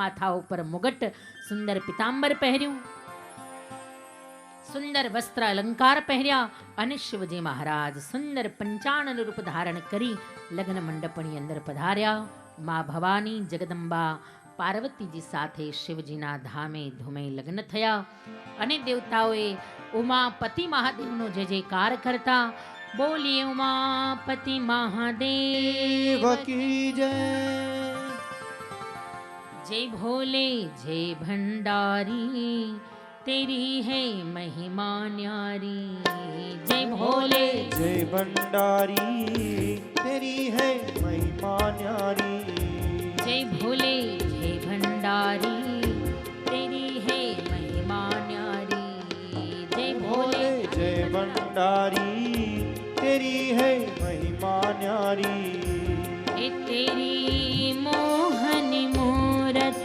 माथा ऊपर मुगट सुंदर पीतांबर पहर्યું, सुंदर वस्त्र अलंकार पहर्या અને શિવજી મહારાજ સુંદર પંચાનન રૂપ ધારણ કરી લગ્ન મંડપની અંદર પધાર્યા. મા ભવાની જગદંબા પાર્વતીજી સાથે શિવજીના ધામે ધૂમે લગ્ન થયા અને દેવતાઓએ ઉમાપતિ મહાદેવનો જય જયકાર કરતા બોલીએ ઉમાપતિ મહાદેવ की जय। जय भोले जय भंडारी तेरी है महिमा न्यारी। जय भोले जय भंडारी तेरी है महिमा न्यारी। जय भोले जय भंडारी तेरी है महिमा न्यारी। जय भोले जय भंडारी तेरी है महिमा न्यारी। ए तेरी मोहनी मूरत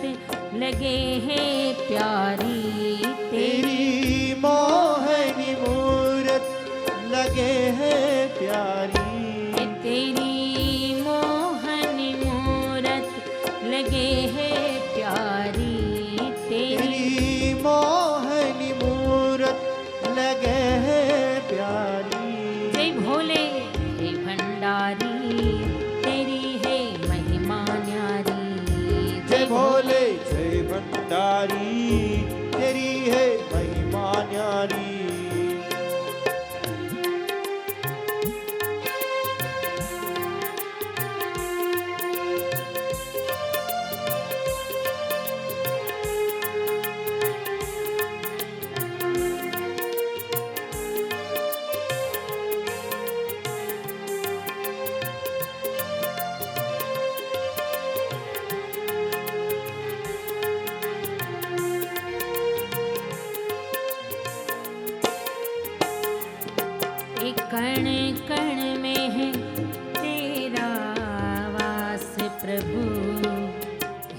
लगे है प्यारी। तेरी मोहनी मूरत लगे है प्यारी। ए तेरी मोहनी मूरत लगे है प्यारी। तेरी तेरी मोहनी मूरत लगे है प्यारी। जय भोले जय भंडारी तेरी है महिमा न्यारी। जय भोले जय भंडारी तेरी है महिमा न्यारी। कण कण में है तेरा वास प्रभु।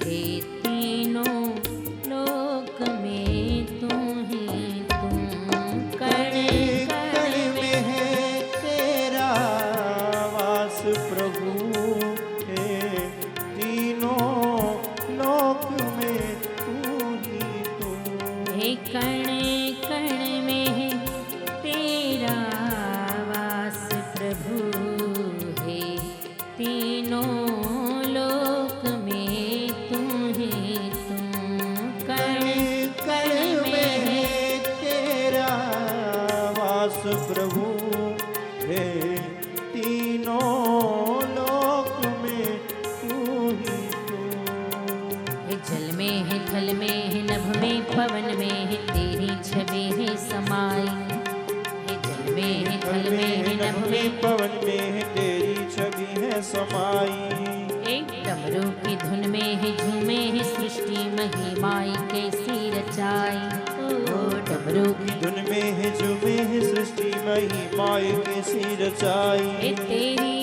हे तीनों लोक में तू है तू। कण कण में है तेरा वास प्रभु। हे तीनों लोक में तू ही तू। हे कण कण में है तेरा वास प्रभु। हे तीनों लोक में तू है तू। कण कण में है तेरा वास प्रभु। हे तीनों लोक में तू ही तू। हे जल में है थल में है नभ में पवन में है तेरी छवि है समाई। हे जल में है थल में है नभ में पवन में है तेरी छवि है समाई। एक डमरू की धुन में है झूमे है सृष्टि महिमाई कैसी रचाई। ओ डमरू की धुन में है झूमे है सृष्टि महिमाए कैसी रचाई। ए तेरी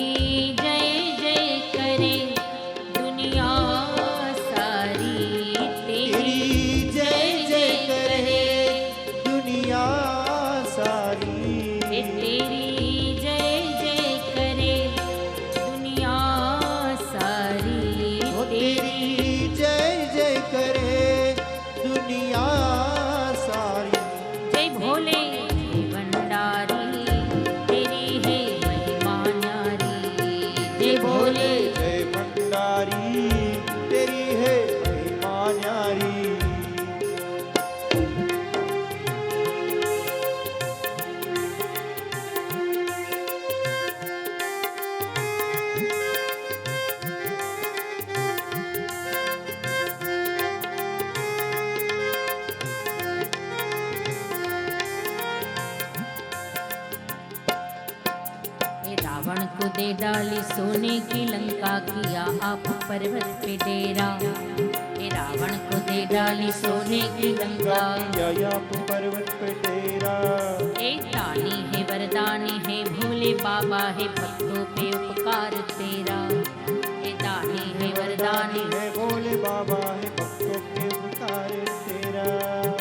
जय जय करे दुनिया सारी। तेरी जय जय करे दुनिया सारी। ए तेरी जय जय करे दुनिया सारी। ओ तेरी जय जय करे दुनिया सारी। जय भोले जय भंडारी तेरी है महिमा न्यारी। जय भोले जय भंडारी तेरी है महिमा न्यारी। हे रावण को दे डाली सोने की लंका किया आप पर्वत पे डेरा। हे रावण को दे डाली सोने की लंका। या पर्वत पे डेरा। हे दानी है वरदानी है भोले बाबा है भक्तों पे उपकार तेरा। हे दानी है वरदानी है भोले बाबा है भक्तों के पुकार तेरा।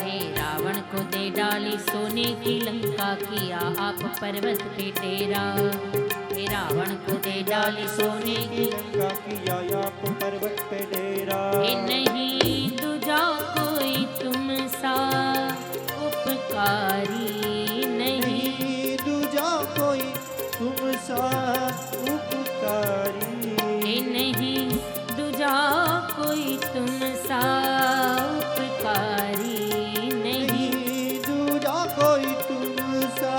हे रावण को दे डाली सोने की लंका किया आप पर्वत पे डेरा। हे रावण को दे डाली सोने की, लंका किया आप पर्वत पे डेरा। हे नहीं दूजा कोई तुम सा उपकारी, नहीं दूजा कोई तुम सा उपकारी। हे नहीं दूजा कोई तुम सा उपकारी, नहीं दूजा कोई तुम सा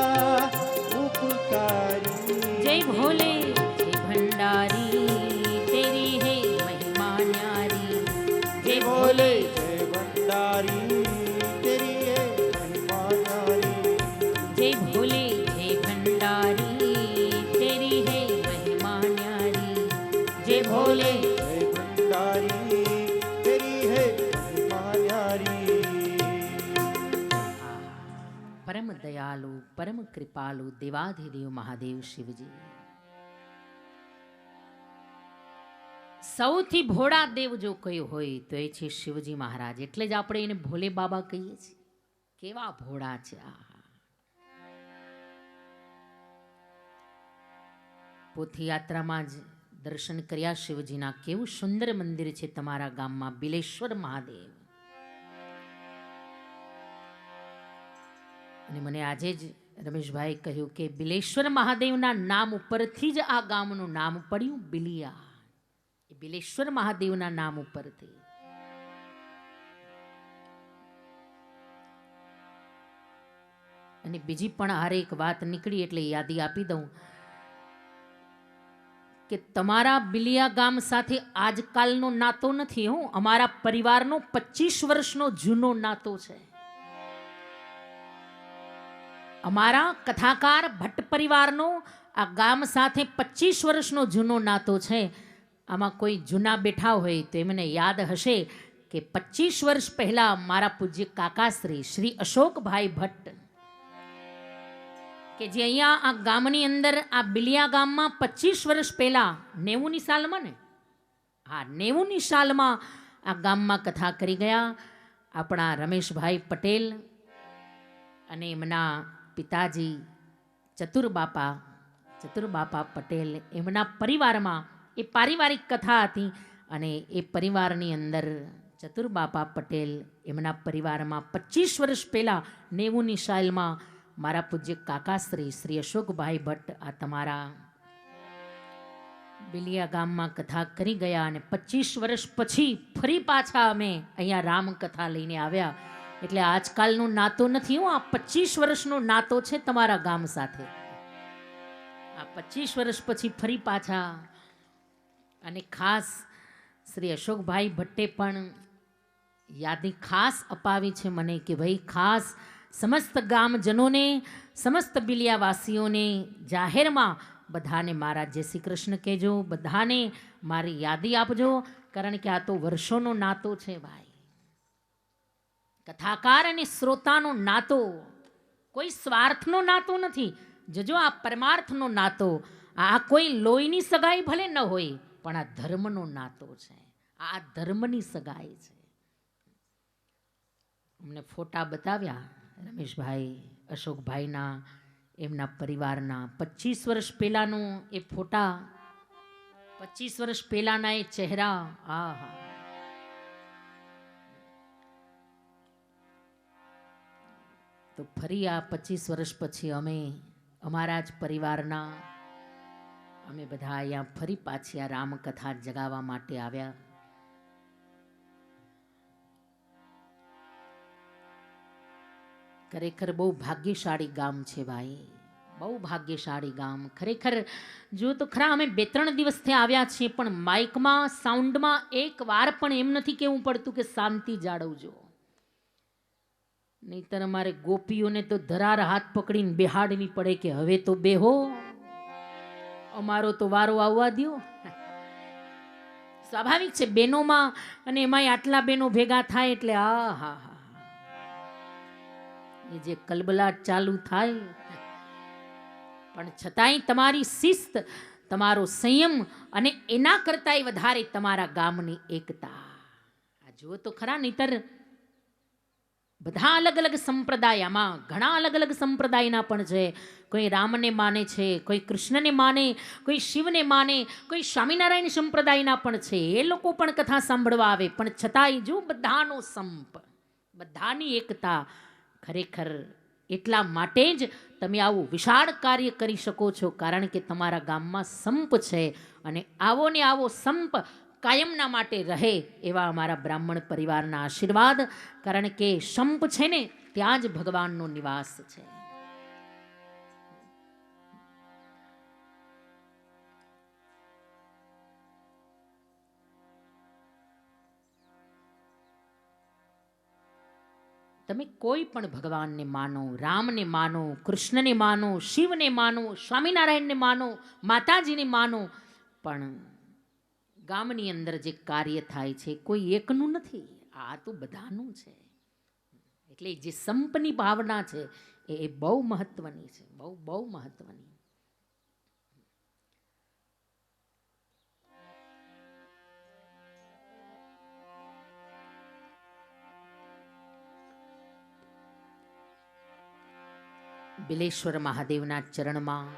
उपकारी। जय भोले जय भंडारी तेरी है महिमा न्यारी, जय भोले जय भंडारी तेरी है महिमा न्यारी। जय भोले जय भंडारी तेरी है महिमा न्यारी, जय भोले। जय भंडारी तेरी है महिमा न्यारी। परम दयालु परम कृपालु देवाधिदेव महादेव शिवजी, સૌથી ભોળા દેવ જો કયો હોય તો એ છે શિવજી મહારાજ. એટલે જ આપણે એને ભોલે બાબા કહીએ છીએ. કેવા ભોળા છે. પોથીયાત્રામાં જ દર્શન કર્યા શિવજીના. કેવું સુંદર મંદિર છે તમારા ગામમાં બિલેશ્વર મહાદેવ. અને મને આજે જ રમેશભાઈ કહ્યું કે બિલેશ્વર મહાદેવના નામ ઉપરથી જ આ ગામનું નામ પડ્યું બિલિયા. બિલેશ્વર મહાદેવના નામ ઉપરથી. અને બીજી પણ હારે એક વાત નીકળી એટલે યાદી આપી દઉં કે તમારા બિલિયા ગામ સાથે આજકાલનો નાતો નથી. હું અમારા પરિવારનો 25 વર્ષનો જૂનો નાતો છે. અમારા કથાકાર ભટ્ટ પરિવારનો આ ગામ સાથે 25 વર્ષનો જૂનો નાતો છે. આમાં કોઈ જૂના બેઠા હોય તો એમને યાદ હશે કે 25 વર્ષ પહેલા મારા પૂજ્ય કાકાશ્રી શ્રી અશોકભાઈ ભટ્ટ કે જે અહીંયા આ ગામની અંદર આ બિલિયા ગામમાં 25 વર્ષ પહેલા 90ની સાલમાં ને, હા 90ની સાલમાં આ ગામમાં કથા કરી ગયા આપણા રમેશભાઈ પટેલ અને એમના પિતાજી ચતુરબાપા પટેલ. એમના પરિવારમાં એ પારિવારિક કથા હતી અને એ પરિવારની અંદર ચતુરબાપા પટેલ એમના પરિવારમાં 25 વર્ષ પહેલાં 90ની સાલમાં મારા પૂજ્ય કાકાશ્રી શ્રી અશોકભાઈ ભટ્ટ આ તમારા બિલિયા ગામમાં કથા કરી ગયા. અને 25 વર્ષ પછી ફરી પાછા અમે અહીંયા રામકથા લઈને આવ્યા. એટલે આજકાલનો નાતો નથી. હું આ 25 વર્ષનો નાતો છે તમારા ગામ સાથે. આ 25 વર્ષ પછી ફરી પાછા. અને ખાસ શ્રી અશોકભાઈ ભટ્ટે પણ યાદી ખાસ અપાવી છે મને કે ભાઈ ખાસ સમસ્ત ગામજનોને સમસ્ત બિલિયાવાસીઓને જાહેરમાં બધાને મારા જય શ્રી કૃષ્ણ કહેજો, બધાને મારી યાદી આપજો. કારણ કે આ તો વર્ષોનો નાતો છે ભાઈ. કથાકાર અને શ્રોતાનો નાતો કોઈ સ્વાર્થનો નાતો નથી. જોજો આ પરમાર્થનો નાતો. આ કોઈ લોહીની સગાઈ ભલે ન હોય પણ આ ધર્મનો નાતો છે. આ ધર્મની સગાઈ છે. અમને ફોટા બતાવ્યા રમેશભાઈ અશોકભાઈના એમના પરિવારના 25 વર્ષ પહેલાનો એ ફોટા, 25 વર્ષ પહેલાના એ ચહેરા. આહા, તો ફરી આ 25 વર્ષ પછી અમે અમારા જ પરિવારના અમે બધા અહીંયા ફરી પાછી આ રામકથા જગાવવા માટે આવ્યા. ખરેખર બહુ ભાગ્યશાળી ગામ છે ભાઈ, બહુ ભાગ્યશાળી ગામ. ખરેખર જો તો ખરા અમે 2-3 દિવસથી આવ્યા છીએ પણ માઇકમાં સાઉન્ડમાં એક વાર પણ એમ નથી કહેવું પડતું કે શાંતિ જાળવજો. નહીતર અમારે ગોપીઓને તો ધરાર હાથ પકડીને બેહાડવી પડે કે હવે તો બેહો, અમારો તો વારો આવવા દ્યો. સ્વાભાવિક છે બહેનોમાં, અને એમાંય આટલા બહેનો ભેગા થાય એટલે આ હા હા એ જે કલબલાટ ચાલુ થાય. પણ છતાંય તમારી શિસ્ત, તમારો સંયમ અને એના કરતાંય વધારે તમારા ગામની એકતા. આ જુઓ તો ખરા. નહીતર બધા અલગ અલગ સંપ્રદાયમાં ઘણા અલગ અલગ સંપ્રદાયના પણ છે. કોઈ રામને માને છે, કોઈ કૃષ્ણને માને, કોઈ શિવને માને, કોઈ સ્વામિનારાયણ સંપ્રદાયના પણ છે. એ લોકો પણ કથા સાંભળવા આવે. પણ છતાંય જો બધાનો સંપ, બધાની એકતા, ખરેખર એટલા માટે જ તમે આવું વિશાળ કાર્ય કરી શકો છો, કારણ કે તમારા ગામમાં સંપ છે. અને આવો ને આવો સંપ કાયમના માટે રહે એવા અમારા બ્રાહ્મણ પરિવારના આશીર્વાદ. કારણ કે સંપ છે ને ત્યાં જ ભગવાનનો નિવાસ છે. તમે કોઈ પણ ભગવાનને માનો, રામને માનો, કૃષ્ણને માનો, શિવને માનો, સ્વામિનારાયણને માનો, માતાજીને માનો, પણ ગામની અંદર જે કાર્ય થાય છે કોઈ એકનું નથી, આ તો બધાનું છે. એટલે જે સંપની ભાવના છે એ બહુ મહત્વની છે, બહુ બહુ મહત્વની. બિલેશ્વર મહાદેવના ચરણમાં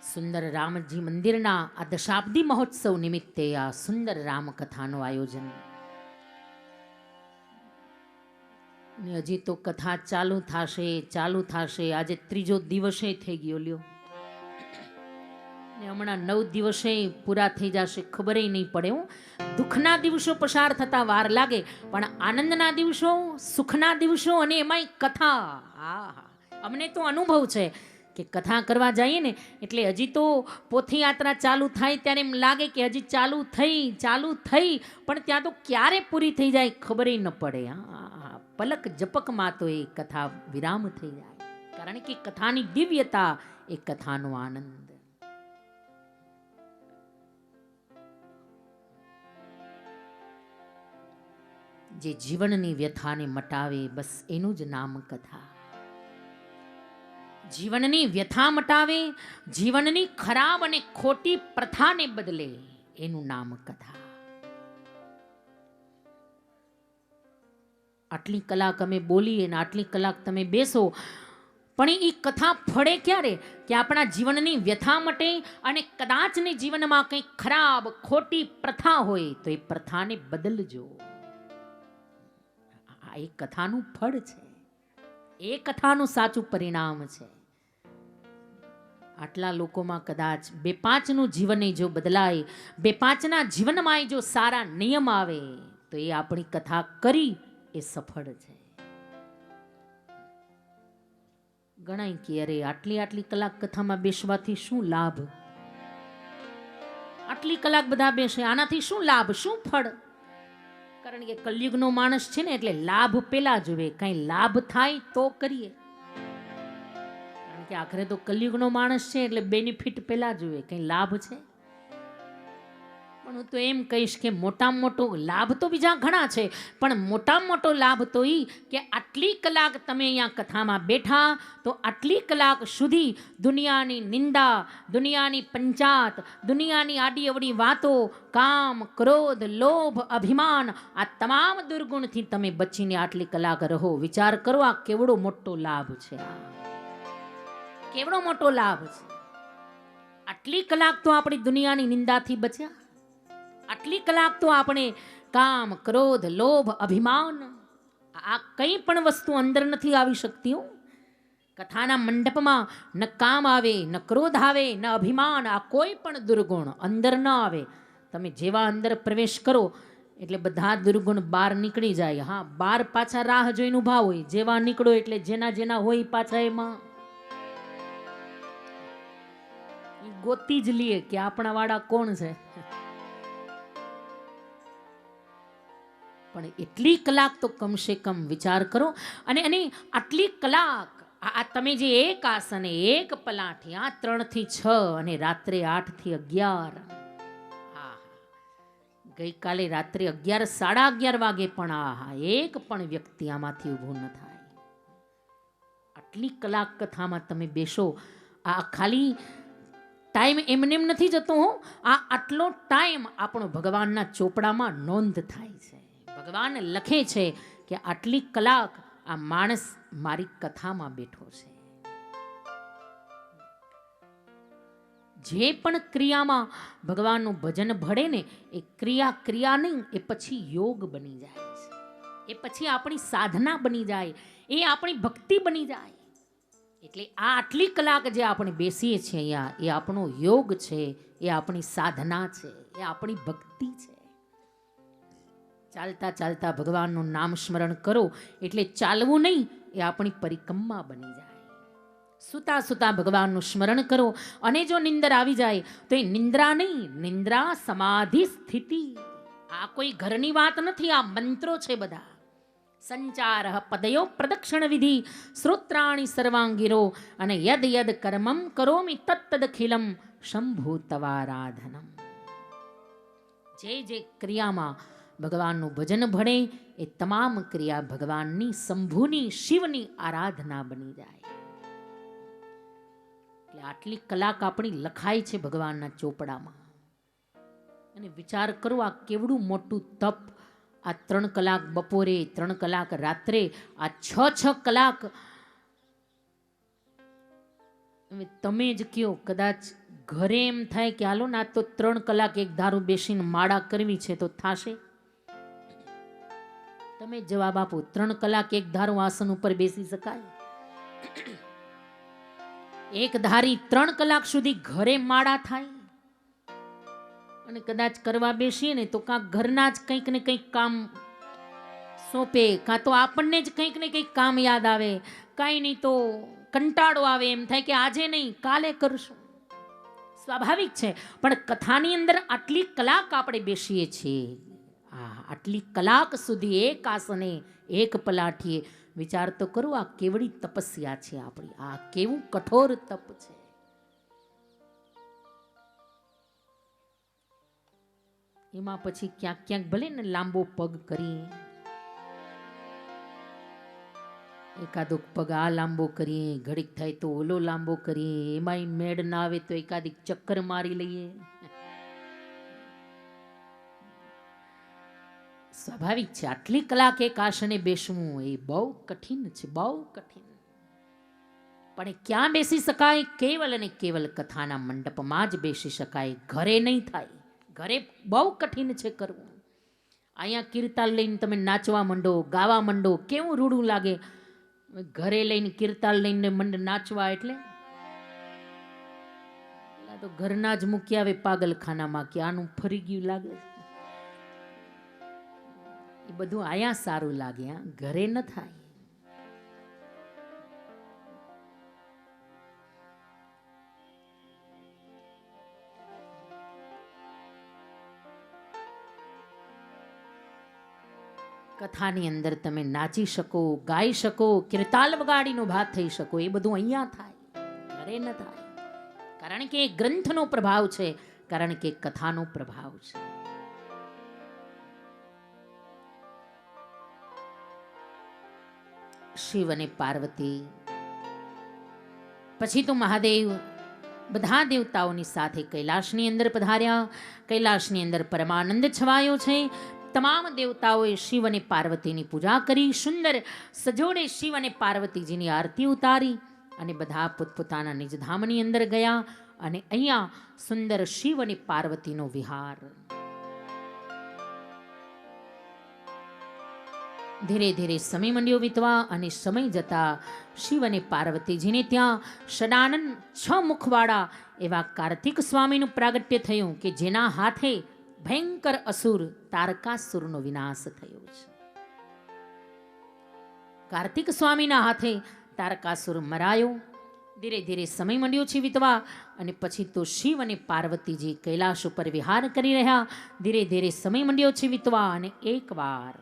સુંદર રામજી મંદિરના આ દશાબ્દી મહોત્સવ નિમિત્તે આ સુંદર રામકથાનું આયોજન. ને હજી તો કથા ચાલુ થશે. આજે ત્રીજો દિવસે થઈ ગયો લ્યો, ને હમણાં 9 દિવસે પૂરા થઈ જશે, ખબર નહીં પડે. દુઃખના દિવસો પસાર થતા વાર લાગે, પણ આનંદના દિવસો, સુખના દિવસો, અને એમાંય કથા. અમને તો અનુભવ છે કે કથા કરવા જઈએ ને એટલે હજી તો પોથી યાત્રા ચાલુ થાય ત્યારે એમ લાગે કે હજી ચાલુ થઈ, પણ ત્યાં તો ક્યારે પૂરી થઈ જાય ખબર ન પડે. પલક ઝપકમાં તો એ કથા વિરામ થઈ જાય, કારણ કે કથાની દિવ્યતા, એ કથાનો આનંદ. જે જીવનની વ્યથાને મટાવે, બસ એનું જ નામ કથા. જીવનની વ્યથા મટાવે, જીવનની ખરાબ અને ખોટી પ્રથાને બદલે, એનું નામ કથા. આટલી કલાક અમે બોલીએ ને આટલી કલાક તમે બેસો, પણ એ કથા ફળે ક્યારે? કે આપણા જીવનની વ્યથા મટે, અને કદાચ ને જીવનમાં કંઈ ખરાબ ખોટી પ્રથા હોય તો એ પ્રથાને બદલજો. એ કથાનું ફળ છે, એ કથાનું સાચું પરિણામ છે. આટલા લોકોમાં કદાચ 2-5નું જીવન જો બદલાય, 2-5ના જીવનમાં જો સારા નિયમ આવે, તો એ આપણી કથા કરી એ સફળ છે. ગણાય કે અરે આટલી કલાક કથામાં બેસવાથી શું લાભ? આટલી કલાક બધા બેસે, આનાથી શું લાભ, શું ફળ? કારણ કે કલયુગનો માણસ છે ને, એટલે લાભ પેલા જોવે. કઈ લાભ થાય તો કરીએ, કારણ કે આખરે તો કલયુગનો માણસ છે એટલે બેનિફિટ પેલા જોવે. કઈ લાભ છે? પણ હું તો એમ કહીશ કે મોટામાં મોટો લાભ તો બીજા ઘણા છે, પણ મોટામાં મોટો લાભ તો એ કે આટલી કલાક તમે અહીંયા કથામાં બેઠા, તો આટલી કલાક સુધી દુનિયાની નિંદા, દુનિયાની પંચાત, દુનિયાની આડી અવડી વાતો, કામ, ક્રોધ, લોભ, અભિમાન, આ તમામ દુર્ગુણથી તમે બચીને આટલી કલાક રહો. વિચાર કરો, આ કેવડો મોટો લાભ છે. કેવડો મોટો લાભ છે. આટલી કલાક તો આપણી દુનિયાની નિંદાથી બચ્યા. આટલી કલાક તો આપણે કામ, ક્રોધ, લોભ, અભિમાન, આ કંઈ પણ વસ્તુ અંદર નથી આવી શકતી. કથાના મંડપમાં ન કામ આવે, ન ક્રોધ આવે, ન અભિમાન, આ કોઈ પણ દુર્ગુણ અંદર ન આવે. તમે જેવા અંદર પ્રવેશ કરો એટલે બધા દુર્ગુણ બહાર નીકળી જાય. હા, બહાર પાછા રાહ જોઈને ઊભા હોય. જેવા નીકળો એટલે જેના હોય પાછા એમાં ગોતી જ લીએ કે આપણા વાળા કોણ છે. પણ એટલી કલાક તો કમસે કમ વિચાર કરો. અને આટલી કલાક આ તમે જે એક આસન, એક પલાઠી, આ 3 થી 6 અને રાત્રે 8 થી 11, ગઈકાલે રાત્રે 11, 11:30 વાગે પણ એક પણ વ્યક્તિ આમાંથી ઊભું ન થાય. આટલી કલાક કથામાં તમે બેસો. આ ખાલી ટાઈમ એમને એમ નથી જતો. આટલો ટાઈમ આપણો ભગવાનના ચોપડામાં નોંધ થાય છે. ભગવાન લખે છે કે આટલી કલાક આ માણસ મારી કથામાં બેઠો છે. જે પણ ક્રિયામાં ભગવાનનું ભજન ભળે ને એ ક્રિયા નહીં, એ પછી યોગ બની જાય છે, એ પછી આપણી સાધના બની જાય, એ આપણી ભક્તિ બની જાય. એટલે આ આટલી કલાક જે આપણે બેસીએ છીએ અહીંયા, એ આપણો યોગ છે, એ આપણી સાધના છે, એ આપણી ભક્તિ છે. ચાલતા ચાલતા ભગવાનનું નામ સ્મરણ કરો એટલે ચાલવું નહીં, એ આપણી પરિક્રમા બની જાય. સુતા સુતા ભગવાનનું સ્મરણ કરો, અને જો નિંદર આવી જાય તો એ નિંદ્રા નહીં, નિંદ્રા સમાધિ સ્થિતિ. આ કોઈ ઘરની વાત નથી, આ મંત્રો છે બધા. સંચાર પદયો પ્રદક્ષિણ વિધિ શ્રોત્રાણી સર્વાંગીરો અને યદ યદ કર્મમ કરોમિ તત્તદખિલમ શંભુ તવારાધનમ. જે ક્રિયામાં ભગવાનનું ભજન ભળે એ તમામ ક્રિયા ભગવાનની, શંભુની, શિવની આરાધના બની જાય. એટલે આટલી કલાક આપણી લખાય છે ભગવાનના ચોપડામાં. અને વિચાર કરો, આ કેવડું મોટું તપ. આ 3 કલાક બપોરે, 3 કલાક રાત્રે, આ 6 કલાક. તમે જ કયો, કદાચ ઘરે એમ થાય કે હાલો ના તો 3 કલાક એક ધારું બેસીને માળા કરવી છે તો થાશે? તમે જવાબ આપો. 3 કલાક એક ધારું આસન ઉપર બેસી શકાય? એક ધારી 3 કલાક સુધી ઘરે માળા થાય? અને કદાચ કરવા બેસીએ ને તો કાં ઘરના જ કંઈક ને કંઈક કામ સોંપે, કાં તો આપણને જ કંઈક ને કંઈક કામ યાદ આવે, કાંઈ નહીં તો કંટાળો આવે, એમ થાય કે આજે નહીં કાલે કરશું. સ્વાભાવિક છે. પણ કથાની અંદર આટલી કલાક આપણે બેસીએ છીએ, આટલી કલાક સુધી એક આસને, એક પલાઠીએ. વિચાર તો કરો, આ કેવડી તપસ્યા છે આપણી, આ કેવું કઠોર તપ છે. એમાં પછી ક્યાંક ક્યાંક ભલે ને લાંબો પગ કરીએ, એકાદો પગ આ લાંબો કરીએ, ઘડીક થાય તો ઓલો લાંબો કરીએ, એમાંય મેળ ના આવે તો એકાદી ચક્કર મારી લઈએ. સ્વાભાવિક છે. આટલી કલાક એક આસને બેસવું એ બહુ કઠિન છે, બહુ કઠિન. પણ એ ક્યાં બેસી શકાય? કેવલ અને કેવલ કથાના મંડપમાં જ બેસી શકાય, ઘરે નહીં થાય. ઘરે બહુ કઠિન છે કરવું. અહીંયા કીર્તાલ લઈને તમે નાચવા માંડો, ગાવા માંડો, કેવું રૂડું લાગે. ઘરે લઈને કીર્તાલ લઈને મંડ નાચવા એટલે તો ઘરના જ મૂકી આવે પાગલખાનામાં કે આનું ફરી ગયું લાગે. એ બધું આયા સારું લાગે, ઘરે ન થાય. કથાની અંદર તમે નાચી શકો, ગાઈ શકો, કીર્તાલ વગાડીનો ભાગ થઈ શકો, એ બધું અહીંયા થાય, ઘરે ન થાય. કારણ કે એ ગ્રંથનો પ્રભાવ છે, કારણ કે કથાનો પ્રભાવ છે. શિવ અને પાર્વતી, પછી તો મહાદેવ બધા દેવતાઓની સાથે કૈલાશની અંદર પધાર્યા. કૈલાશની અંદર પરમાનંદ છવાયો છે. તમામ દેવતાઓએ શિવ અને પાર્વતીની પૂજા કરી. સુંદર સજોડે શિવ અને પાર્વતીજીની આરતી ઉતારી અને બધા પોતપોતાના નિજધામની અંદર ગયા. અને અહીંયા સુંદર શિવ અને પાર્વતીનો વિહાર. ધીરે ધીરે સમય મંડ્યો વીતવા, અને સમય જતા શિવ અને પાર્વતીજીને ત્યાં ષડાનન 6 મુખવાળા એવા કાર્તિક સ્વામીનું પ્રાગટ્ય થયું કે જેના હાથે ભયંકર અસુર તારકાસુરનો વિનાશ થયો છે. કાર્તિક સ્વામીના હાથે તારકાસુર મરાયો. ધીરે ધીરે સમય મંડ્યો છે વીતવા, અને પછી તો શિવ અને પાર્વતીજી કૈલાશ ઉપર વિહાર કરી રહ્યા. ધીરે ધીરે સમય મંડ્યો છે વીતવા, અને એકવાર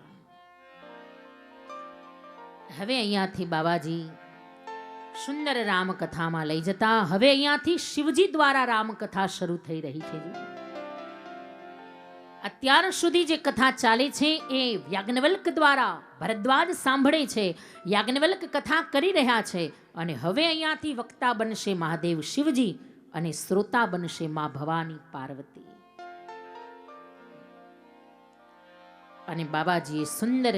હવે અહીંયાથી બાબાજી સુંદર રામકથામાં લઈ જતા. હવે અહીંયાથી શિવજી દ્વારા રામકથા શરૂ થઈ રહી છે. અત્યાર સુધી જે કથા ચાલે છે એ યાજ્ઞવલ્ક દ્વારા ભરદ્વાજ સાંભળે છે. યાજ્ઞવલ્ક કથા કરી રહ્યા છે, અને હવે અહીંયાથી વક્તા બનશે મહાદેવ શિવજી, અને શ્રોતા બનશે મા ભવાની પાર્વતી. અને બાબાજીએ સુંદર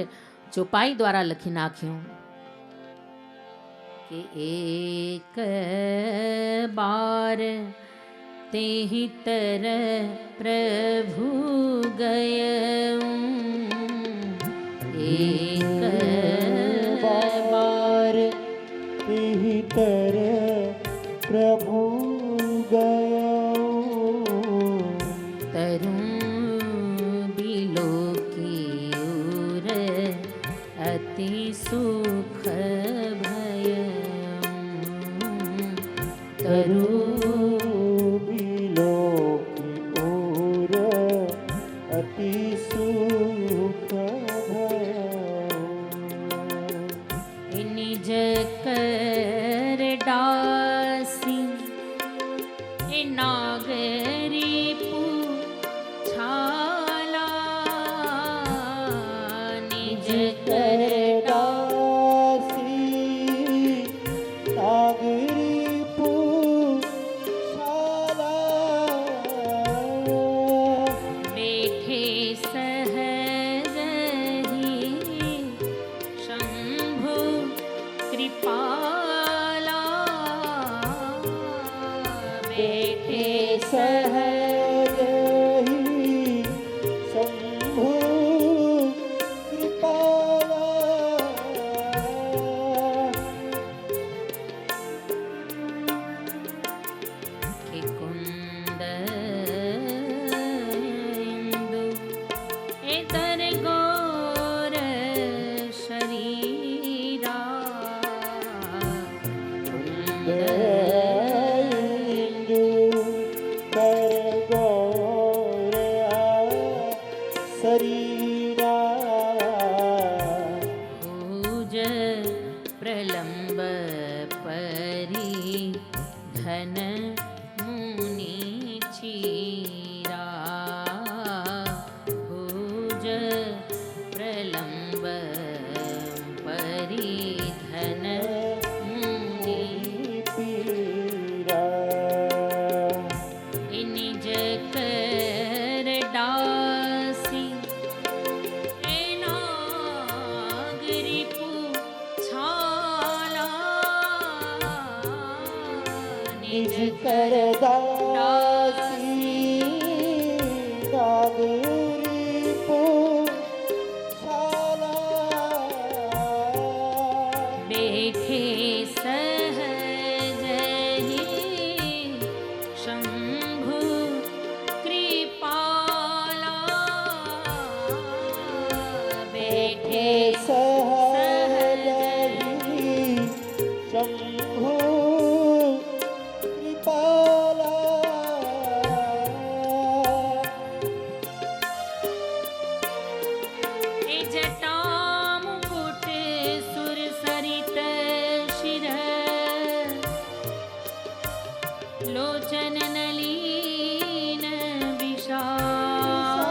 ચોપાઈ દ્વારા લખી નાખ્યું કે એક બાર તેહી તર પ્રભુ ગયઉં એક बार भीतर प्रभु गया तरुण बिलो की उर अति सुख भय तरुण बिलो की ओर अति सुख निज कर डासी नागरी पूछाला निज कर दासी नागरी पूछाला बैठे सहज ही शंभु कृपाला बैठे सहज ही शंभु कृपाला के कुंद इंदु इधर गौर शरीरा कुंद इंदु कर गौर शरीरा भुज प्रलंब परी धन मुनि चीरा भुज प्रलंब परी धन मुनि पीरा निज कर डासी नागरी पूछाला निज कर दासी नागरी पूछाला बैठे सहज ही शंभु कृपाला बैठे सहज ही शंभु कृपाला जटा मुकुट सुर सरित शिर लोचन नलीन विशाल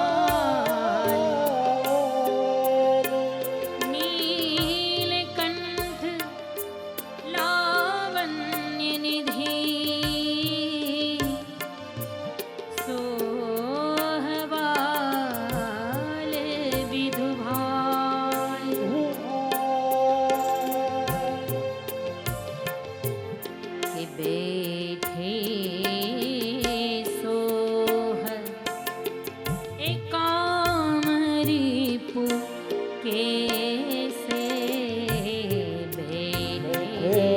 नीलकंठ लावण्य निधि सोहवाल विधुभाल के बैठे सोह एकामरीपु कैसे बैठे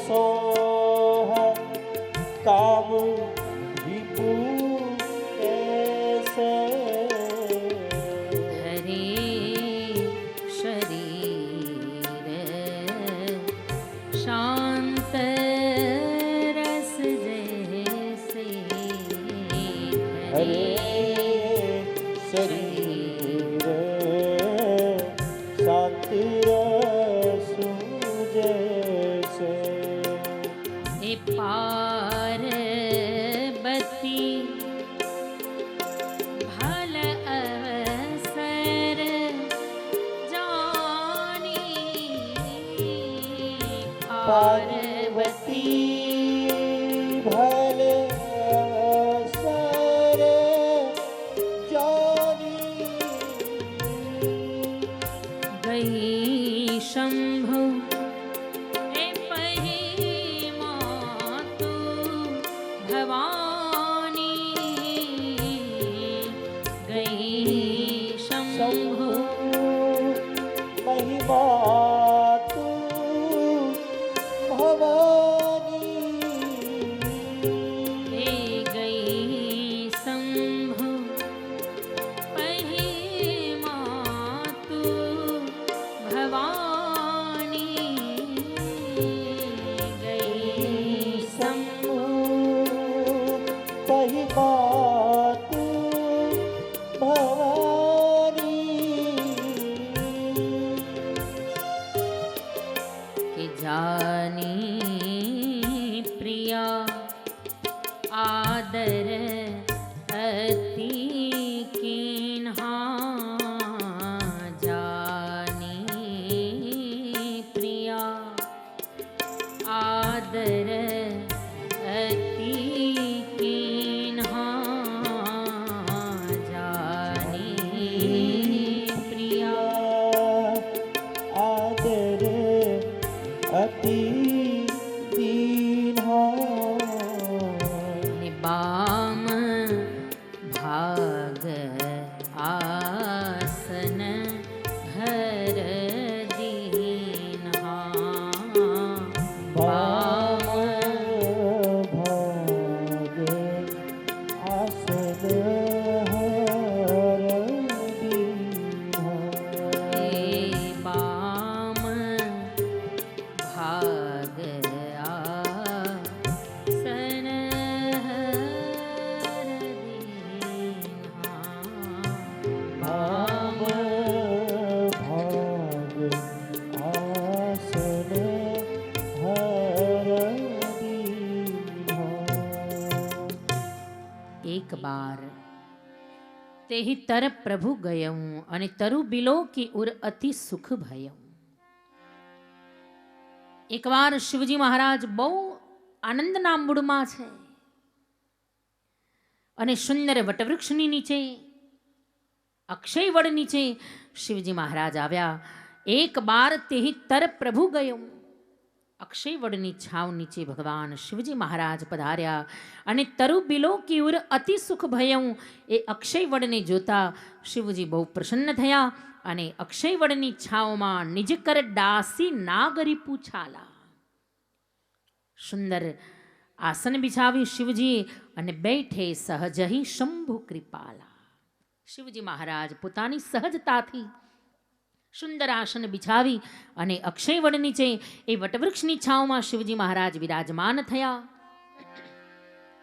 सोह काम विपु कैसे धरे शरीर शांत रस जैसे हरे धरे शरीर शांति रसु जैसे हे पार्वती भल अवसर जानी पार्वती भले अवसर जानी કે જાની પ્રિયા આદર અતિ કિન્હા જાની પ્રિયા આદર અતિ કિન્હા જાની પ્રિયા આદર અતિ બામ ભાગ આસન હર દીન્હા બામ ભાગ આસન હર દીન્હા એ બામ ભાગ આસન એક બાર તેહી તર પ્રભુ ગયઉં અને તરુ બિલો કી ઉર અતિ સુખ ભયઉં. એકવાર શિવજી મહારાજ બહુ આનંદના મૂડમાં છે અને સુંદર વટવૃક્ષની નીચે અક્ષય વડ નીચે શિવજી મહારાજ આવ્યા. એક બાર તેહી તર પ્રભુ ગયઉં. અક્ષય વડની છાવ નીચે ભગવાન શિવજી મહારાજ પધાર્યા અને તરુ બિલો કી ઉર અતિ સુખ ભયઉં. એ અક્ષય વડને જોતા શિવજી બહુ પ્રસન્ન થયા અને અક્ષય વડની છાવમાં નિજ કર ડાસી નાગરી પૂછાલા. સુંદર આસન બિછાવી શિવજી અને બેઠે સહજહી શંભુ કૃપાલા. શિવજી મહારાજ પોતાની સહજતાથી સુંદર આસન બિછાવી અને અક્ષય વડ નીચે એ વટવૃક્ષની છાવમાં શિવજી મહારાજ વિરાજમાન થયા.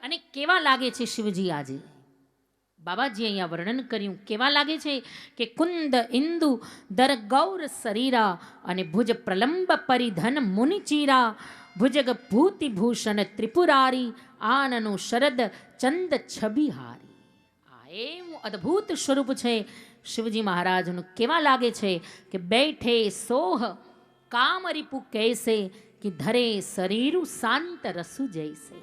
અને કેવા લાગે છે શિવજી આજે? બાબાજી અહીંયા વર્ણન કર્યું કેવા લાગે છે કે કુંદ ઇન્દુ દર ગૌર શરીરા અને ભુજ પ્રલંબ પરિધન મુનિચીરા ભુજગ ભૂતિ ભૂષણ ત્રિપુરારી આનનું શરદ ચંદ છબિહારી. આ એવું અદ્ભુત સ્વરૂપ છે શિવજી મહારાજનું. કેવા લાગે છે કે બેઠે સોહ કામ રીપુ કૈસે કે ધરે શરીરુ શાંત રસુ જૈસે.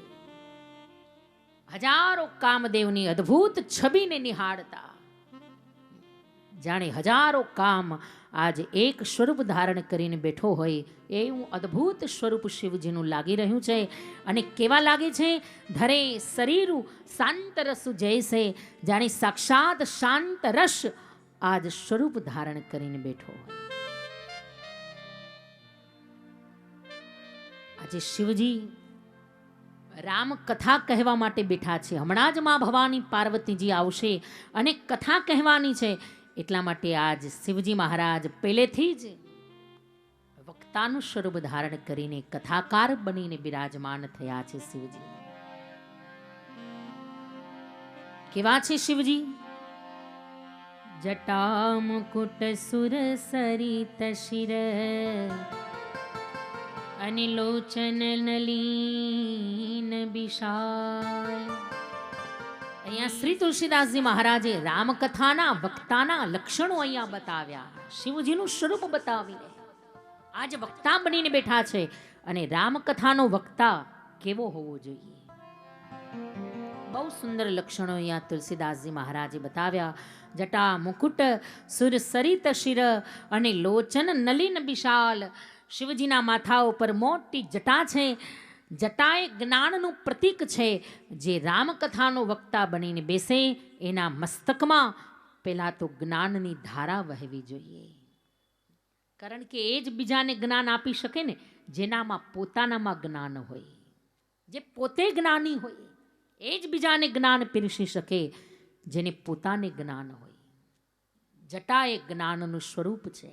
હજારો કામદેવની અદ્ભુત છબીને નિહાળતા જાણે હજારો કામ આજ એક સ્વરૂપ ધારણ કરીને બેઠો હોય એવું અદ્ભુત સ્વરૂપ શિવજીનું લાગી રહ્યું છે. અને કેવા લાગે છે? ધરે શરીરુ શાંત રસુ જૈસે. જાણે સાક્ષાત શાંત રસ આજ સ્વરૂપ ધારણ કરીને બેઠો હોય. આજે શિવજી રામ કથા કહેવા માટે બેઠા છે. હમણાં જ માં ભવાની પાર્વતીજી આવશે અને કથા કહેવાની છે. એટલા માટે આજ શિવજી મહારાજ પહેલેથી જ વક્તાનું સ્વરૂપ ધારણ કરીને કથાકાર બનીને બિરાજમાન થયા છે. શિવજી કેવા છે શિવજી? જટા મુકુટ સુર સરિત શિર અને લોચન નલીન વિશાલ. અહીંયા શ્રી તુલસીદાસજી મહારાજે રામકથાના વક્તાના લક્ષણો અહીંયા બતાવ્યા. શિવજીનું સ્વરૂપ બતાવીને આજ વક્તા બનીને બેઠા છે. અને રામકથાનો વક્તા કેવો હોવો જોઈએ? બહુ સુંદર લક્ષણો અહીંયા તુલસીદાસજી મહારાજે બતાવ્યા. જટા મુકુટ સુર સરિત શિર અને લોચન નલિન વિશાલ. શિવજીના માથા ઉપર મોટી જટા છે. જટા એ જ્ઞાનનું પ્રતીક છે. જે રામકથાનો વક્તા બનીને બેસે એના મસ્તકમાં પહેલા તો જ્ઞાનની ધારા વહેવી જોઈએ. કારણ કે એ જ બીજાને જ્ઞાન આપી શકે ને જેનામાં પોતાનામાં જ્ઞાન હોય. જે પોતે જ્ઞાની હોય એ જ બીજાને જ્ઞાન પીરસી શકે જેને પોતાને જ્ઞાન હોય. જટા એ જ્ઞાનનું સ્વરૂપ છે.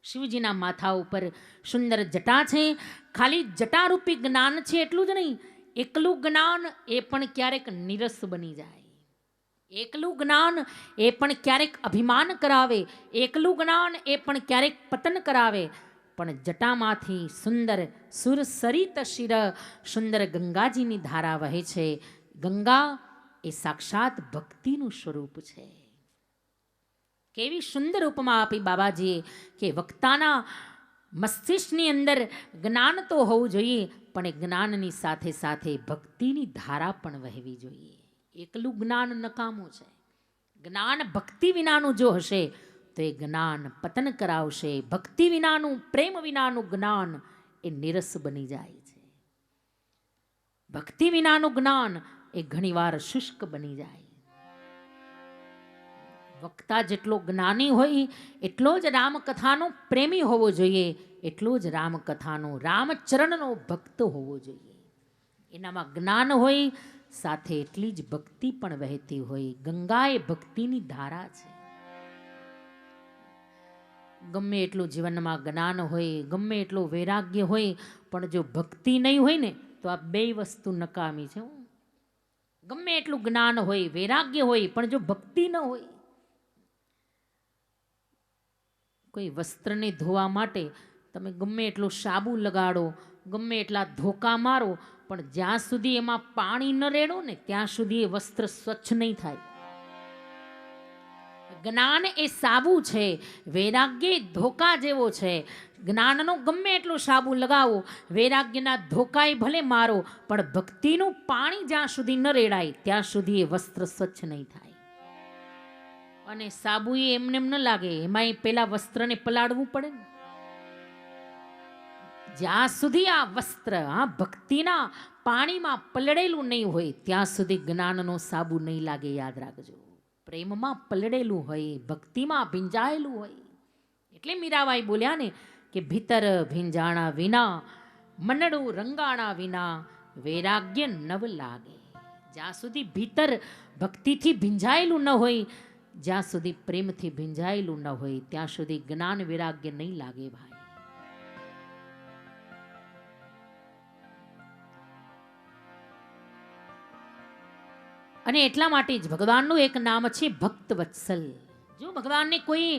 શિવજીના માથા ઉપર સુંદર જટા છે. ખાલી જટારૂપી જ્ઞાન છે એટલું જ નહીં, એકલું જ્ઞાન એ પણ ક્યારેક નિરસ બની જાય. એકલું જ્ઞાન એ પણ ક્યારેક અભિમાન કરાવે. એકલું જ્ઞાન એ પણ ક્યારેક પતન કરાવે. પણ જટામાંથી સુંદર સુરસરિત શિર સુંદર ગંગાજીની ધારા વહે છે. ગંગા એ સાક્ષાત ભક્તિનું સ્વરૂપ છે. કેવી સુંદર ઉપમા આપી બાબાજીએ કે વક્તાના મસ્તિષ્કની અંદર જ્ઞાન તો હોવું જોઈએ, પણ એ જ્ઞાનની સાથે સાથે ભક્તિની ધારા પણ વહેવી જોઈએ. એકલું જ્ઞાન નકામું છે. જ્ઞાન ભક્તિ વિનાનું જો હશે તો એ જ્ઞાન પતન કરાવશે. ભક્તિ વિનાનું, પ્રેમ વિનાનું જ્ઞાન એ નિરસ બની જાય છે. ભક્તિ વિનાનું જ્ઞાન એ ઘણીવાર શુષ્ક બની જાય. વક્તા જેટલો જ્ઞાની હોય એટલો જ રામકથાનો પ્રેમી હોવો જોઈએ, એટલો જ રામકથાનો, રામચરણનો ભક્ત હોવો જોઈએ. એનામાં જ્ઞાન હોય, સાથે એટલી જ ભક્તિ પણ વહેતી હોય. ગંગા એ ભક્તિની ધારા છે. ગમે એટલું જીવનમાં જ્ઞાન હોય, ગમે એટલું વૈરાગ્ય હોય, પણ જો ભક્તિ નહીં હોય ને તો આ બે વસ્તુ નકામી છે. ગમે એટલું જ્ઞાન હોય, વૈરાગ્ય હોય, પણ જો ભક્તિ ન હોય. કોઈ વસ્ત્રને ધોવા માટે તમે ગમે એટલો સાબુ લગાડો, ગમે એટલા ધોકા મારો, પણ જ્યાં સુધી એમાં પાણી ન રેડો ને ત્યાં સુધી એ વસ્ત્ર સ્વચ્છ નહીં થાય. જ્ઞાન એ સાબુ છે, વૈરાગ્ય ધોકા જેવો છે. જ્ઞાનનો ગમે એટલો સાબુ લગાવો, વૈરાગ્યના ધોકાએ ભલે મારો, પણ ભક્તિનું પાણી જ્યાં સુધી ન રેડાય ત્યાં સુધી એ વસ્ત્ર સ્વચ્છ નહીં થાય. અને સાબુ એમને એમ ન લાગે, એમાં પેલા વસ્ત્રને પલાળવું પડે ને. જ્યાં સુધી આ વસ્ત્ર ભક્તિના પાણીમાં પલળેલું નહીં હોય ત્યાં સુધી જ્ઞાનનો સાબુ નહીં લાગે. યાદ રાખજો, પ્રેમમાં પલળેલું હોય, ભક્તિમાં ભીંજાયેલું હોય. એટલે મીરાબાઈ બોલ્યા ને કે ભીતર ભીંજાણા વિના, મનડું રંગાણા વિના, વૈરાગ્ય નવ લાગે. જ્યાં સુધી ભીતર ભક્તિથી ભીંજાયેલું ન હોય, જ્યાં સુધી પ્રેમથી ભીંજાયેલું ન હોય ત્યાં સુધી જ્ઞાન વૈરાગ્ય નહીં લાગે ભાઈ. અને એટલા માટે જ ભગવાનનું એક નામ છે ભક્ત વત્સલ. જો ભગવાનને કોઈ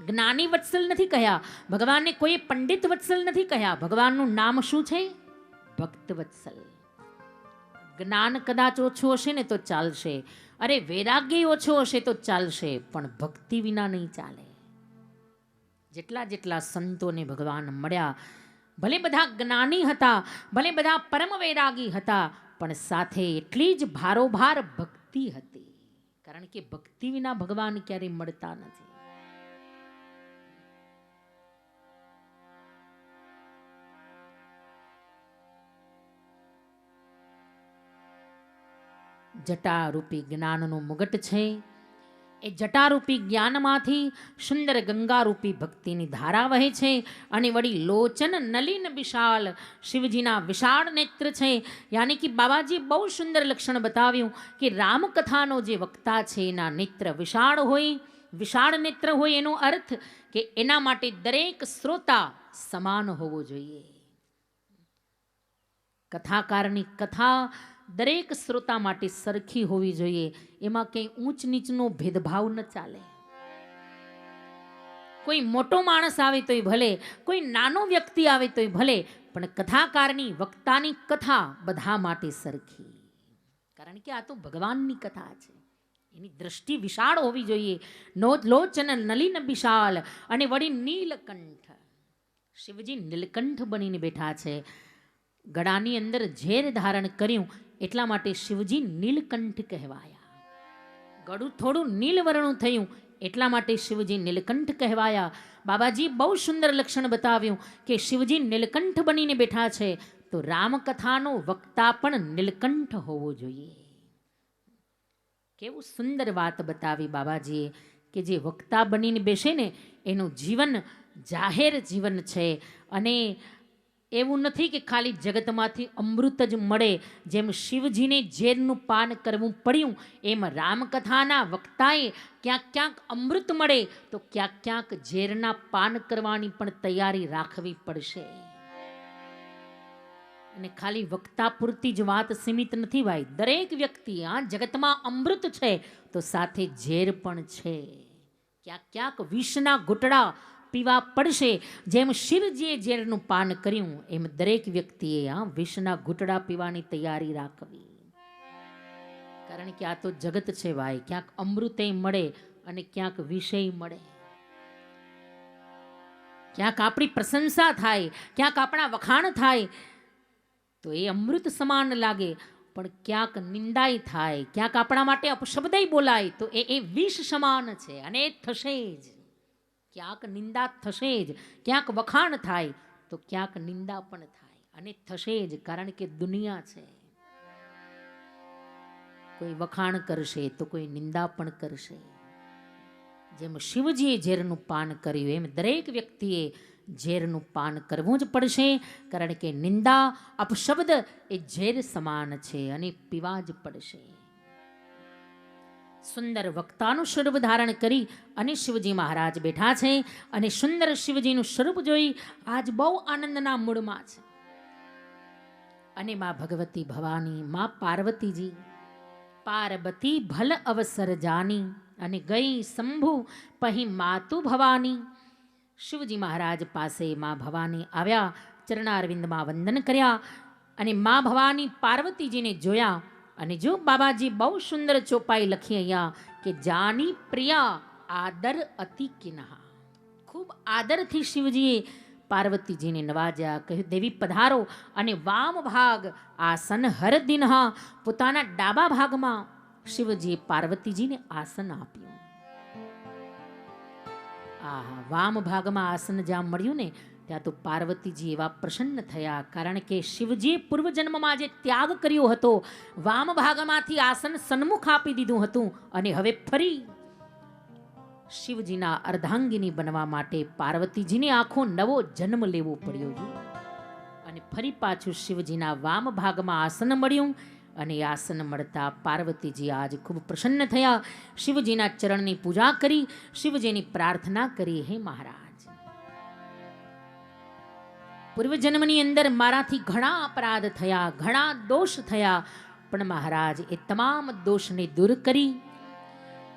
જ્ઞાની વત્સલ નથી કહ્યા, ભગવાનને કોઈ પંડિત વત્સલ નથી કહ્યા. ભગવાનનું નામ શું છે? ભક્ત વત્સલ. જ્ઞાન કદાચ ઓછું હશે ને તો ચાલશે, અરે વૈરાગ્ય ઓછો હશે તો ચાલશે, પણ ભક્તિ વિના નહીં ચાલે. જેટલા જેટલા સંતોને ભગવાન મળ્યા, ભલે બધા જ્ઞાની હતા, ભલે બધા પરમ વૈરાગી હતા, પણ સાથે એટલી જ ભારોભાર ભક્તિ હતી. કારણ કે ભક્તિ વિના ભગવાન ક્યારેય મળતા નથી. જટારૂપી જ્ઞાનનું મુગટ છે. એ જટારૂપી જ્ઞાનમાંથી સુંદર ગંગારૂપી ભક્તિની ધારા વહે છે. અને વળી લોચન નલિન વિશાલ, શિવજીના વિશાળ નેત્ર છે. યાની કે બાબાજીએ બહુ સુંદર લક્ષણ બતાવ્યું કે રામકથાનો જે વક્તા છે એના નેત્ર વિશાળ હોય. વિશાળ નેત્ર હોય એનો અર્થ કે એના માટે દરેક શ્રોતા સમાન હોવો જોઈએ. કથાકારની કથા દરેક શ્રોતા માટે સરખી હોવી જોઈએ. એમાં કંઈ ઊંચ નીચનો ભેદભાવ ન ચાલે. કોઈ મોટો માણસ આવે તોય ભલે, કોઈ નાનો વ્યક્તિ આવે તોય ભલે, પણ કથાકારની, વક્તાની કથા બધા માટે સરખી. કારણ કે આ તો ભગવાનની કથા છે. એની દ્રષ્ટિ વિશાળ હોવી જોઈએ. લોચન નલિન વિશાલ, અને વળી નીલકંઠ. શિવજી નીલકંઠ બનીને બેઠા છે. ગળાની અંદર ઝેર ધારણ કર્યું એટલા માટે શિવજી નીલકંઠ કહેવાયા. ગળું થોડું નીલવર્ણું થયું એટલા માટે શિવજી નીલકંઠ કહેવાયા. બાબાજી બહુ સુંદર લક્ષણ બતાવ્યું કે શિવજી નીલકંઠ બનીને બેઠા છે, તો રામકથાનો વક્તા પણ નીલકંઠ હોવો જોઈએ. કેવું સુંદર વાત બતાવી બાબાજીએ કે જે વક્તા બનીને બેસે ને એનું જીવન જાહેર જીવન છે. અને એવું નથી કે ખાલી જગતમાંથી અમૃત જ મળે. જેમ શિવજીને ઝેરનું પાન કરવું પડ્યું, એમ રામકથાના વક્તાએ ક્યાંક ક્યાંક અમૃત મળે તો ક્યાંક ક્યાંક ઝેરના પાન કરવાની પણ તૈયારી રાખવી પડશે. અને ખાલી વક્તા પૂરતી જ વાત સીમિત નથી ભાઈ. દરેક વ્યક્તિ આ જગતમાં અમૃત છે તો સાથે ઝેર પણ છે. ક્યાંક ક્યાંક વિષના ઘૂંટડા પીવા પડશે. જેમ શિવજીએ ઝેરનું પાન કર્યું એમ દરેક વ્યક્તિએ આ વિષના ઘૂંટડા પીવાની તૈયારી રાખવી. કારણ કે આ તો જગત છે ભાઈ, ક્યાંક અમૃતે મળે અને ક્યાંક વિષય મળે. ક્યાંક આપણી પ્રશંસા થાય, ક્યાંક આપણા વખાણ થાય તો એ અમૃત સમાન લાગે, પણ ક્યાંક નિંદાય થાય, ક્યાંક આપણા માટે અપશબ્દય બોલાય તો એ વિષ સમાન છે. અને એ થશે જ, ક્યાંક નિંદા થશે જ. ક્યાંક વખાણ થાય તો ક્યાંક નિંદા પણ થાય, અને થશે જ. કારણ કે દુનિયા છે, કોઈ વખાણ કરશે તો કોઈ નિંદા પણ કરશે. જેમ શિવજીએ ઝેરનું પાન કર્યું એમ દરેક વ્યક્તિએ ઝેરનું પાન કરવું જ પડશે. કારણ કે નિંદા અપશબ્દ એ ઝેર સમાન છે અને પીવા જ પડશે. સુંદર વક્તાનું સ્વરૂપ ધારણ કરી અને શિવજી મહારાજ બેઠા છે. અને સુંદર શિવજીનું સ્વરૂપ જોઈ આજ બહુ આનંદના મૂળમાં છે. અને માં ભગવતી ભવાની, માં પાર્વતીજી, પાર્વતી ભલ અવસર જાની અને ગઈ શંભુ પહી માતુ ભવાની. શિવજી મહારાજ પાસે માં ભવાની આવ્યા, ચરણારવિંદમાં વંદન કર્યા અને માં ભવાની પાર્વતીજીને જોયા. અને જો બાબાજી બહુ સુંદર ચોપાઈ લખી અહીંયા કે જાની પ્રિયા આદર અતિ કિન્હા. ખૂબ આદરથી શિવજીએ પાર્વતીજીને નવાજ્યા. કહ્યું દેવી પધારો. અને વામ ભાગ આસન હર દિનહા, પોતાના ડાબા ભાગમાં શિવજીએ પાર્વતીજીને આસન આપ્યું. આહા, વામ ભાગમાં આસન જ્યાં મળ્યું ને ત્યાં તો પાર્વતીજી એવા પ્રસન્ન થયા. કારણ કે શિવજીએ પૂર્વજન્મમાં જે ત્યાગ કર્યો હતો, વામ ભાગમાંથી આસન સન્મુખ આપી દીધું હતું, અને હવે ફરી શિવજીના અર્ધાંગિની બનવા માટે પાર્વતીજીને આખો નવો જન્મ લેવો પડ્યો. અને ફરી પાછું શિવજીના વામ ભાગમાં આસન મળ્યું. અને આસન મળતા પાર્વતીજી આજ ખૂબ પ્રસન્ન થયા. શિવજીના ચરણની પૂજા કરી, શિવજીની પ્રાર્થના કરી, હે મહારાજ, પૂર્વજન્મની અંદર મારાથી ઘણા અપરાધ થયા, ઘણા દોષ થયા, પણ મહારાજ એ તમામ દોષને દૂર કરી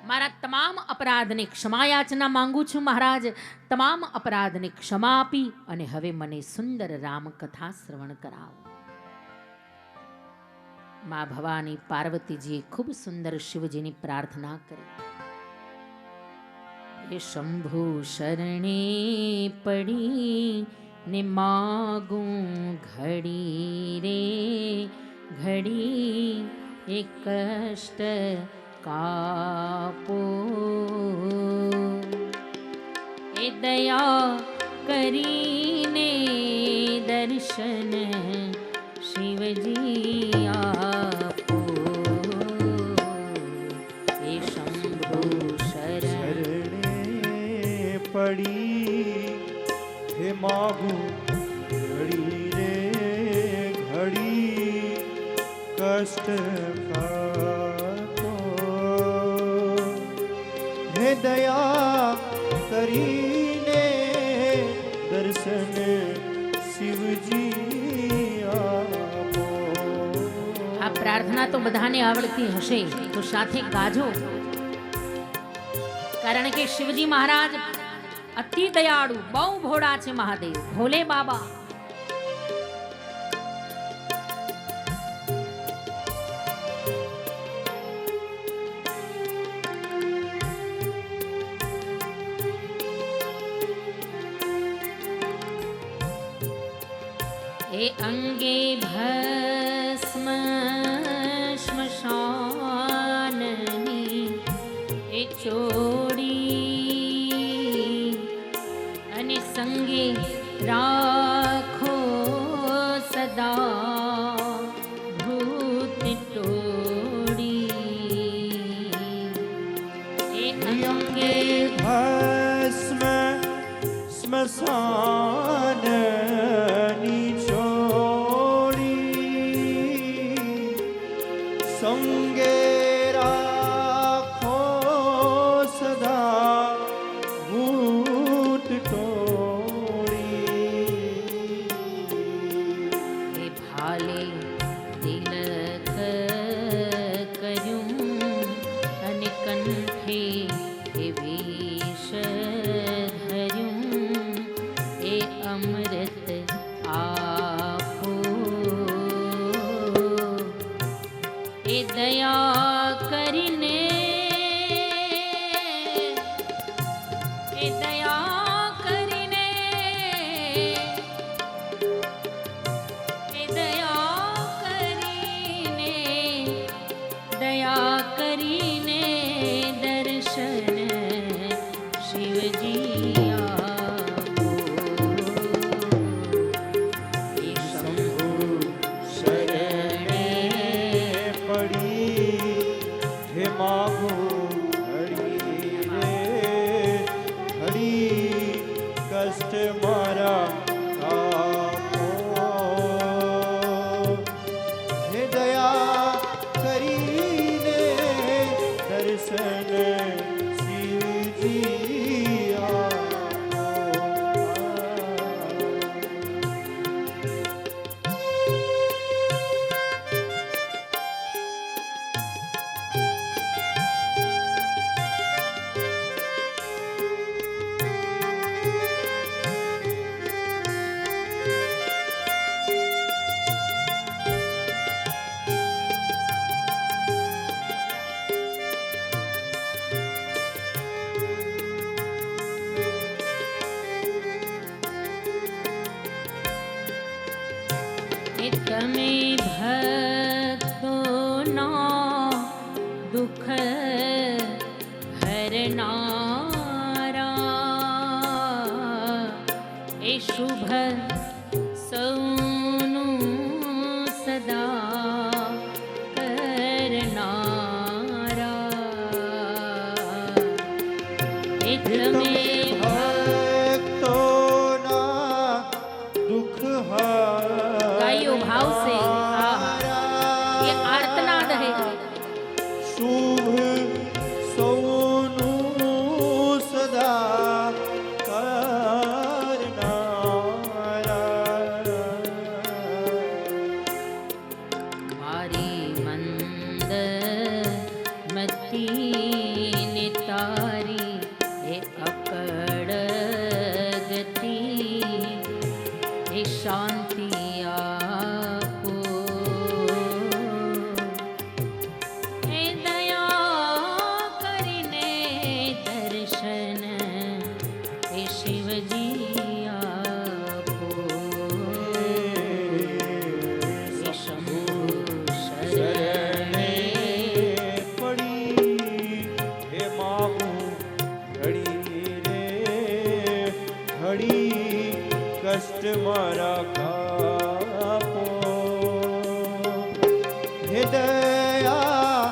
મારા તમામ અપરાધને ક્ષમા યાચના માંગુ છું. મહારાજ તમામ અપરાધને ક્ષમા આપી અને હવે મને સુંદર રામકથા શ્રવણ કરાવો. માં ભવાની પાર્વતીજીએ ખૂબ સુંદર શિવજીની પ્રાર્થના કરી. એ શંભુ શરણે પડી ને માગું ઘડી રે ઘડી, એ કષ્ટ કાપો, એ દયા કરીને દર્શન શિવજી આપો. એ શંભુ શરણે પડી હે માગું ઘડી રે ઘડી, કષ્ટ કાપો, હે દયા કરીને દર્શન શિવજી આપો. આ પ્રાર્થના તો બધાને આવડતી હશે, તો સાથે ગાજો. કારણ કે શિવજી મહારાજ અતિ દયાળુ, બહુ ભોળા છે મહાદેવ, ભોલે બાબા. એ અંગે ભસ્મ શ્મશાનની એ ચોડી, અને સંગે રાખો સદા ભૂત ટોળી. એ અંગે ભસ્મ સ્મશાનની છોડી, સંગે રાખો સદા ભૂત ટોળી. એ ભાલે તિલક કર્યું અને કંઠે એ વિષ ધર્યું, એ દયા કરીને એ દયા કરીને એ દયા કરીને દયા કરીને દર્શન શિવજી આપો. એ શંભુ શરણે પડી હે માગો હરી રે હરી કષ્ટ મારા આપો. હે દયા કરીને દર્શન શિવજી આપો. એ તમે ભક્તોના દુઃખ હરનારા એ શુભ સૌનું સદા કરનારા. એ તમે ભક્તોના દુઃખ ગાયો ભાવ સે ये आर्तनाद है. શુભ સૌનું સદા કરનારા. મારી મંદ મતીને તારી એ અકળ ગતિ એ શાંતિ આપો. એ દયા કરીને દર્શન એ શિવજી આપો. એ શંભુ શરણે પડી હે માગો ઘડી રે ઘડી કષ્ટ મારા કાપો. હે દયા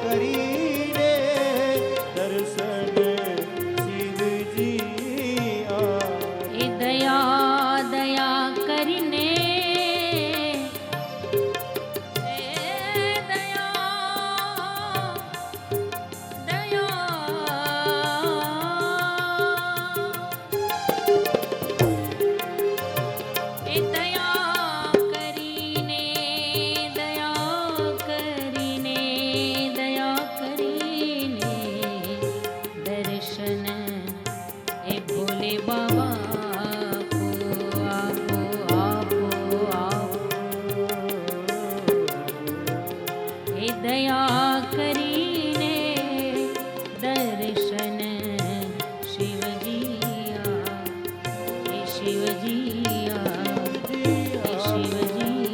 કરીને દર્શન શિવજી આપો. એ દયા દયા કરીને એ દયા દયા એ દયા કરીને દયા કરીને દયા કરીને દર્શન એ ભોલે બાબા આપો આપો આપો. એ દયા કરીને દર્શન શિવજી એ શિવજી એ શિવજી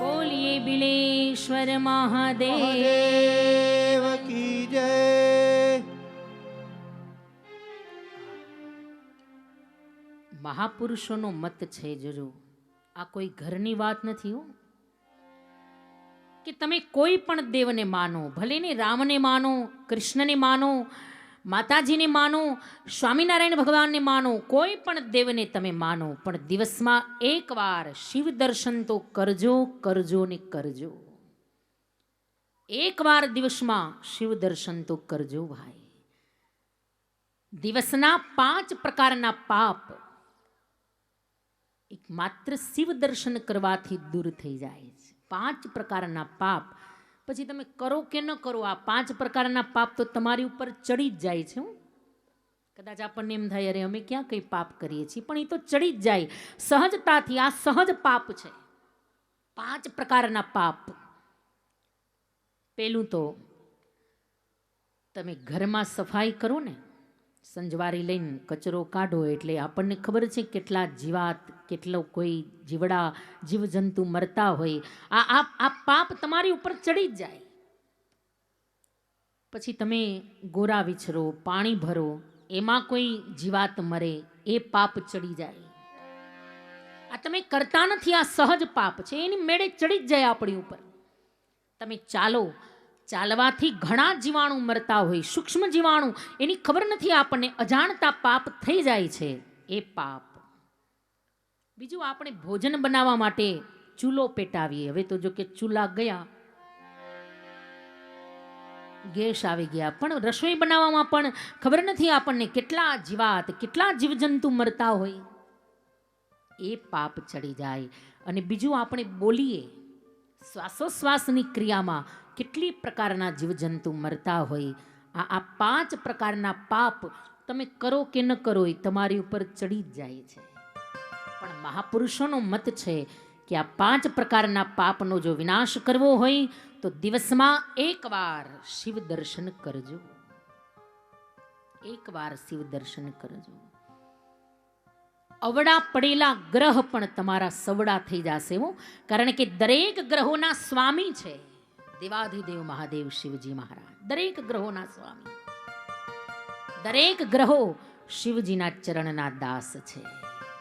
બોલીએ બિલેશ્વર મહાદેવ. મહાદેવ કી જય. મહાપુરુષોનો મત છે જોજો. આ કોઈ ઘરની વાત નથી હો કે તમે કોઈ પણ દેવને માનો, ભલે ને રામને માનો, કૃષ્ણને માનો, માતાજીને માનો, સ્વામિનારાયણ ભગવાનને માનો, કોઈ પણ દેવને તમે માનો, પણ દિવસમાં એકવાર શિવ દર્શન તો કરજો કરજો ને કરજો. એકવાર દિવસમાં શિવ દર્શન તો કરજો ભાઈ. દિવસના 5 પ્રકારના પાપ એક માત્ર શિવ દર્શન કરવાથી દૂર થઈ જાય છે. 5 પ્રકારના પાપ પછી તમે કરો કે ન કરો, આ 5 પ્રકારના પાપ તો તમારી ઉપર ચડી જ જાય છે. કદાચ આપણને એમ થાય અરે અમે ક્યાં કંઈ પાપ કરીએ છીએ, પણ એ તો ચડી જ જાય સહજતાથી. આ સહજ પાપ છે. 5 પ્રકારના પાપ. પેલું તો તમે ઘરમાં સફાઈ કરો ને, સંજવારી લઈને કચરો કાઢો એટલે આપણને ખબર છે કેટલા જીવાત, કેટલો કોઈ જીવડા, જીવજંતુ મરતા હોય. આ પાપ તમારી ઉપર ચડી જ જાય. પછી તમે ગોરા વિછરો, પાણી ભરો, એમાં કોઈ જીવાત મરે, એ પાપ ચડી જાય. આ તમે કરતા નથી, આ સહજ પાપ છે, એની મેળે ચડી જ જાય આપણી ઉપર. તમે ચાલો, ચાલવાથી ઘણા જીવાણુ મરતા હોય, સૂક્ષ્મ જીવાણુ, એની ખબર નથી આપણને, અજાણતા પાપ થઈ જાય છે, એ પાપ. બીજું, આપણે ભોજન બનાવવા માટે ચૂલો પેટાવીએ. હવે તો જો કે ચૂલા ગયા, ગેસ આવી ગયા, પણ રસોઈ બનાવવામાં પણ ખબર નથી આપણને કેટલા જીવાત, કેટલા જીવજંતુ મરતા હોય, એ પાપ ચડી જાય. અને બીજું, આપણે બોલીએ, શ્વાસોશ્વાસની ક્રિયામાં કેટલી પ્રકારના જીવજંતુ મરતા હોય. આ 5 પ્રકારના પાપ તમે કરો કે ન કરો, એ તમારી ઉપર ચડી જ જાય છે. પણ મહાપુરુષોનો મત છે કે આ 5 પ્રકારના પાપનો જો વિનાશ કરવો હોય તો દિવસમાં એકવાર શિવ દર્શન કરજો. એકવાર શિવ દર્શન કરજો. અવડા પડેલા ગ્રહ પણ તમારા સવડા થઈ જશે હો. કારણ કે દરેક ગ્રહોના સ્વામી છે દેવાધિદેવ મહાદેવ શિવજી મહારાજ. દરેક ગ્રહોના સ્વામી, દરેક ગ્રહો શિવજીના ચરણના દાસ છે.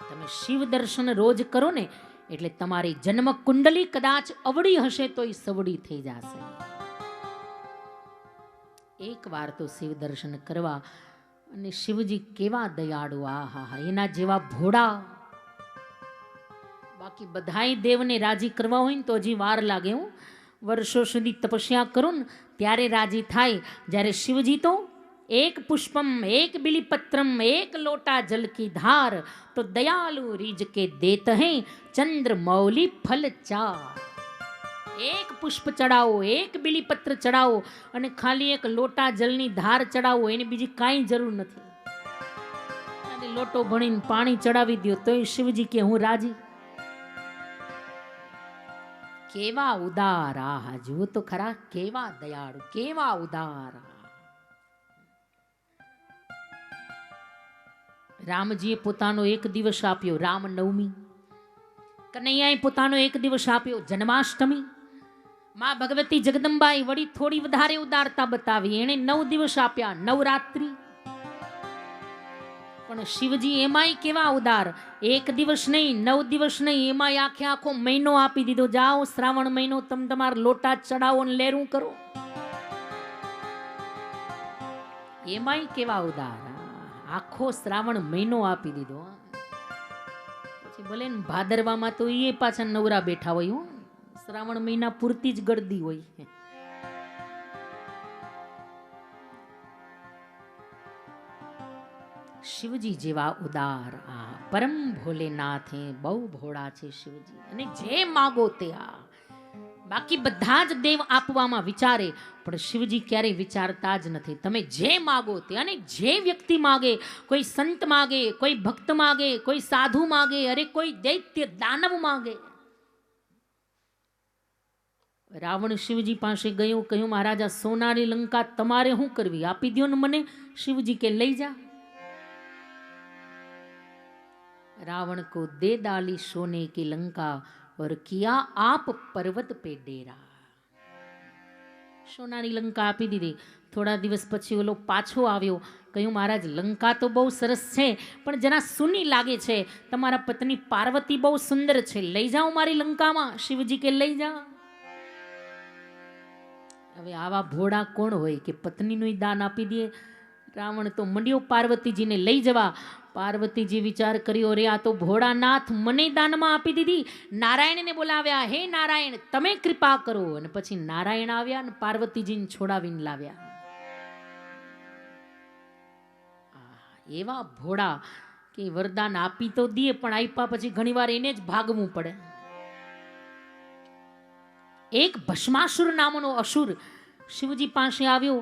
તમે શિવ દર્શન રોજ કરો ને એટલે તમારી જન્મ કુંડલી કદાચ અવળી હશે તો એ સવડી થઈ જશે. એક વાર તો શિવ દર્શન કરવા. અને શિવજી કેવા દયાળુ, આહા, એના જેવા ભોળા. બાકી બધાય દેવને રાજી કરવા હોય ને તો હજી વાર લાગે. હું વર્ષો સુધી તપસ્યા કરું ને ત્યારે રાજી થાય. જ્યારે શિવજી તો એક પુષ્પમ, એક બિલીપત્રમ, એક લોટા જલ કી ધાર, તો દયાલુ રીજ કે દેત હૈ ચંદ્ર મૌલી ફલ ચાર. એક પુષ્પ ચડાવો, એક બિલીપત્ર ચડાવો અને ખાલી એક લોટા જલની ધાર ચડાવો, એની બીજી કાંઈ જરૂર નથી. અને લોટો ભણીને પાણી ચડાવી દો તોય શિવજી કે હું રાજી. કેવા ઉદાર, આહા, જુઓ તો ખરા, કેવા દયાળુ, કેવા ઉદાર. રામજીએ પોતાનો એક દિવસ આપ્યો રામનવમી, કનૈયાએ પોતાનો એક દિવસ આપ્યો જન્માષ્ટમી. માં ભગવતી જગદંબાએ વળી થોડી વધારે ઉદારતા બતાવી, એણે 9 દિવસ આપ્યા નવરાત્રી. પણ શિવજી એમાંય કેવા ઉદાર, એક દિવસ નહીં, 9 દિવસ નહીં, એમાંય આખો મહિનો આપી દીધો. જાઓ શ્રાવણ મહિનો તમે તમારા લોટા ચડાવો ને લેરું કરો. એમાંય કેવા ઉદાર, આખો શ્રાવણ મહિનો આપી દીધો. પછી ભલે ને ભાદરવામાં તો એ પાછા નવરા બેઠા હોય. હું શ્રાવણ મહિના પૂરતી જ ગળદી હોય. શિવજી જેવા ઉદાર, આ પરમ ભોલેનાથ, બહુ ભોળા છે શિવજી. અને જે માગો તે આ. બાકી બધા જ દેવ આપવામાં વિચારે, પણ શિવજી ક્યારેય વિચારતા જ નથી. તમે જે માગો તે, અને જે વ્યક્તિ માગે, કોઈ સંત માગે, કોઈ ભક્ત માગે, કોઈ સાધુ માગે, અરે કોઈ દૈત્ય દાનવ માગે. રાવણ શિવજી પાસે ગયો, કહ્યું મહારાજા સોનાની લંકા તમારે શું કરવી, આપી દો ને મને. શિવજી કે લઈ જા. रावण को दे डाली सोने की लंका और किया आप पर्वत पे डेरा. સોનાની લંકા આપી દીધી. થોડા દિવસ પછી ઓલો પાછો આવ્યો, કહ્યું મહારાજ લંકા તો બહુ સરસ છે પણ જરા સૂની લાગે છે, તમારા પત્ની પાર્વતી બહુ સુંદર છે, લઈ જાઓ મારી લંકામાં. શિવજી કે લઈ જા. હવે આવા ભોળા કોણ હોય કે પત્નીનું દાન આપી દે. રાવણ તો મંડ્યો પાર્વતીજીને લઈ જવા. પાર્વતીજી વિચાર કર્યો, રે આ તો ભોળાનાથ મને દાનમાં આપી દીધી. નારાયણને બોલાવ્યા, હે નારાયણ તમે કૃપા કરો. અને પછી નારાયણ આવ્યા અને પાર્વતીજીને છોડાવીને લાવ્યા. એવા ભોળા કે વરદાન આપી તો દે, પણ આપ્યા પછી ઘણીવાર એને જ ભાગવું પડે. એક ભસ્માસુર નામનો અસુર શિવજી પાસે આવ્યો.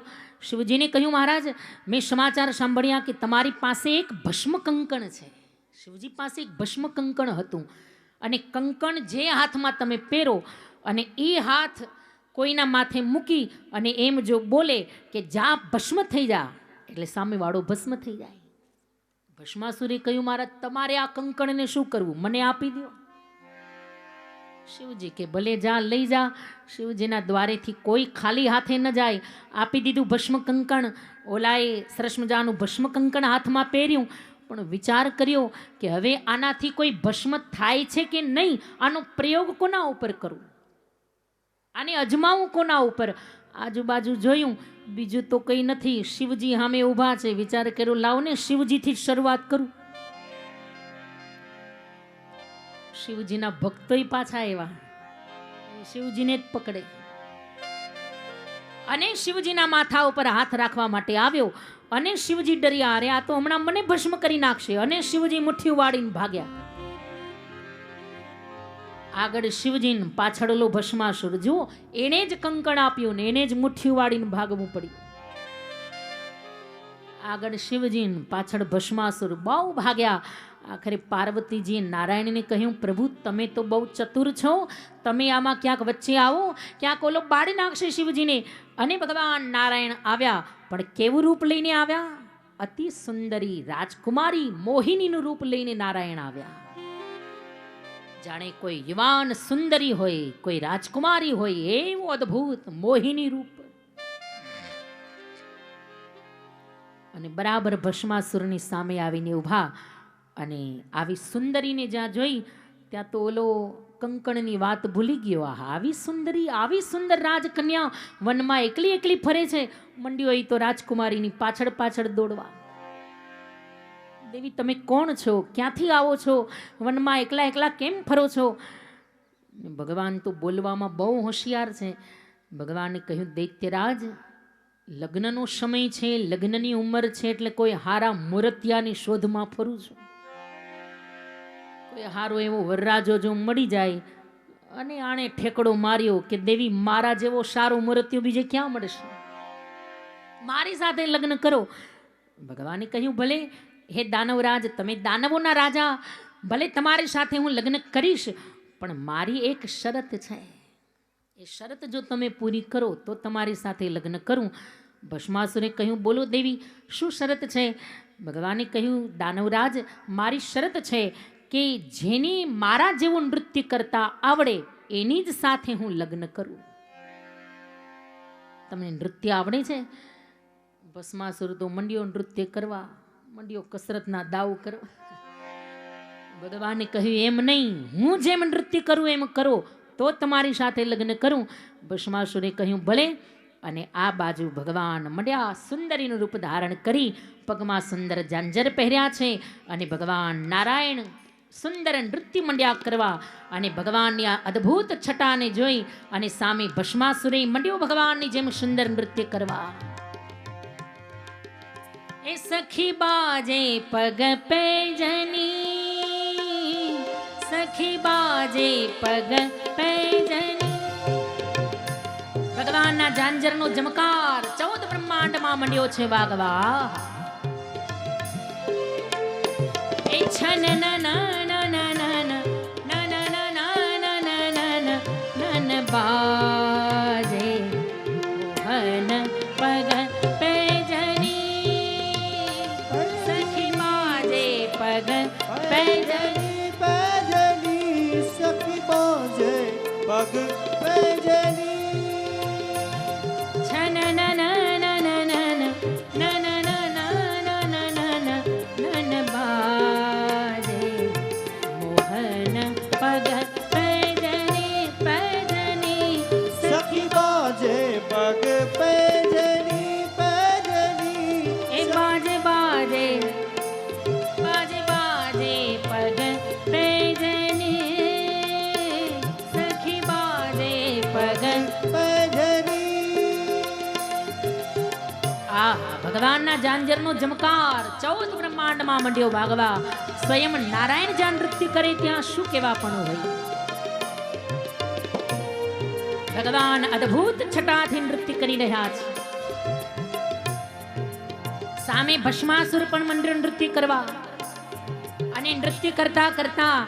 શિવજીને કહ્યું મહારાજ મેં સમાચાર સાંભળ્યા કે તમારી પાસે એક ભસ્મ કંકણ છે. શિવજી પાસે એક ભસ્મ કંકણ હતું અને કંકણ જે હાથમાં તમે પહેરો અને એ હાથ કોઈના માથે મૂકી અને એમ જો બોલે કે જા ભસ્મ થઈ જા, એટલે સામેવાળો ભસ્મ થઈ જાય. ભસ્માસુરે કહ્યું, મહારાજ તમારે આ કંકણને શું કરવું, મને આપી દો. શિવજી કે ભલે જા, લઈ જા. શિવજીના દ્વારેથી કોઈ ખાલી હાથે ન જાય. આપી દીધું ભસ્મ કંકણ. ઓલાએ સરસ મજાનું ભસ્મ કંકણ હાથમાં પહેર્યું, પણ વિચાર કર્યો કે હવે આનાથી કોઈ ભસ્મ થાય છે કે નહીં, આનો પ્રયોગ કોના ઉપર કરું, આને અજમાવું કોના ઉપર. આજુબાજુ જોયું, બીજું તો કંઈ નથી, શિવજી સામે ઊભા છે. વિચાર કર્યો લાવને શિવજીથી જ શરૂઆત કરું. શિવજીના ભક્તોય પાછા આવ્યા, શિવજીને જ પકડે અને શિવજીના માથા ઉપર હાથ રાખવા માટે આવ્યો. અને શિવજી ડર્યા, અરે આ તો હમણાં મને ભસ્મ કરી નાખશે. અને શિવજી મુઠ્ઠી વાળીને ભાગ્યા. આગળ શિવજી, પાછળલો ભસ્માસુર. જુઓ, એને જ કંકણ આપ્યું ને એને જ મુઠ્ઠી વાળીને ભાગવું પડ્યું. આગળ શિવજી, પાછળ ભસ્માસુર. બહુ ભાગ્યા. આખરે પાર્વતીજીએ નારાયણને કહ્યું, પ્રભુ તમે તો બહુ ચતુર છો, તમે આમાં ક્યાંક વચ્ચે આવો, ક્યાંક ઓલો બાળી નાખશે શિવજીને. અને ભગવાન નારાયણ આવ્યા, પણ કેવું રૂપ લઈને આવ્યા? અતિ સુંદરી રાજકુમારી મોહિનીનું રૂપ લઈને નારાયણ આવ્યા. જાણે કોઈ યુવાન સુંદરી હોય, કોઈ રાજકુમારી હોય, એવું અદ્ભુત મોહિની રૂપ. અને બરાબર ભસ્માસુરની સામે આવીને ઊભા. અને આવી સુંદરીને જ્યાં જોઈ ત્યાં તો ઓલો કંકણની વાત ભૂલી ગયો. આવી સુંદરી, આવી સુંદર રાજકન્યા વનમાં એકલી એકલી ફરે છે. મંડ્યો એ તો રાજકુમારીની પાછળ પાછળ દોડવા. દેવી તમે કોણ છો, ક્યાંથી આવો છો, વનમાં એકલા એકલા કેમ ફરો છો? ભગવાન તો બોલવામાં બહુ હોશિયાર છે. ભગવાને કહ્યું, દૈત્યરાજ લગ્નનો સમય છે, લગ્નની ઉંમર છે, એટલે કોઈ હારા મૂર્તિયાની શોધમાં ફરું છું. કોઈ હારો એવો વરરાજો જો મળી જાય અને આણે ઠેકડો માર્યો કે દેવી મારા જેવો સારો મૂર્તિયો બીજે ક્યાં મળશે, મારી સાથે લગ્ન કરો. ભગવાને કહ્યું, ભલે હે દાનવરાજ, તમે દાનવોના રાજા, ભલે તમારી સાથે હું લગ્ન કરીશ, પણ મારી એક શરત છે. એ શરત જો તમે પૂરી કરો તો તમારી સાથે લગ્ન કરું. ભસ્માસુરે કહ્યું, બોલો દેવી શું શરત છે? ભગવાને કહ્યું, દાનવરાજ મારી શરત છે કે જેની મારા જેવું નૃત્ય કરતા આવડે એની જ સાથે હું લગ્ન કરું. તમને નૃત્ય આવડે છે? ભસ્માસુર તો મંડ્યો નૃત્ય કરવા, મંડ્યો કસરતના દાવ કરવા. ભગવાને કહ્યું, એમ નહીં, હું જેમ નૃત્ય કરું એમ કરો તો તમારી સાથે લગ્ન કરું. ભસ્માસુરે કહ્યું, ભલે. અને આ બાજુ ભગવાન મંડ્યા સુંદરીનું રૂપ ધારણ કરી, પગમાં સુંદર જાંજર પહેર્યા છે. અને ભગવાન નારાયણ સુંદર નૃત્ય મંડ્યા કરવા. અને ભગવાનની આ અદ્ભુત છટાને જોઈ અને સામે ભસ્માસુરે મંડ્યો ભગવાનની જેમ સુંદર નૃત્ય કરવા. એ સખી બાજે પગ પેજની, સખી બાજે પગ પેજની. ભગવાનના જાંજરનો જમકાર 14 બ્રહ્માંડમાં મંડ્યો છે વાગવા. એ છન નન બાજે મોહન પગ પેજની, સખી બાજે પગ પેજની, સખી બાજે પગ પેજની. છન નન બાજે મોહન પગ પેજની, પેજની સખી બાજે પગ પેજની, પેજની. એ બાજે બાજે બાજે બાજે પગ પેજની, સખી બાજે પગ પેજની. આ ભગવાનના જાંજરનો જમકાર 14 બ્રહ્માંડમાં મંડ્યો ભાગવા. સ્વયં નારાયણ જ્યાં નૃત્ય કરે ત્યાં શું કેવા પણ હોય. ભગવાન અદ્ભુત છટાથી નૃત્ય કરી રહ્યા છે. સામે ભસ્માસુર પણ મંડ્યો નૃત્ય કરવા. અને નૃત્ય કરતા કરતા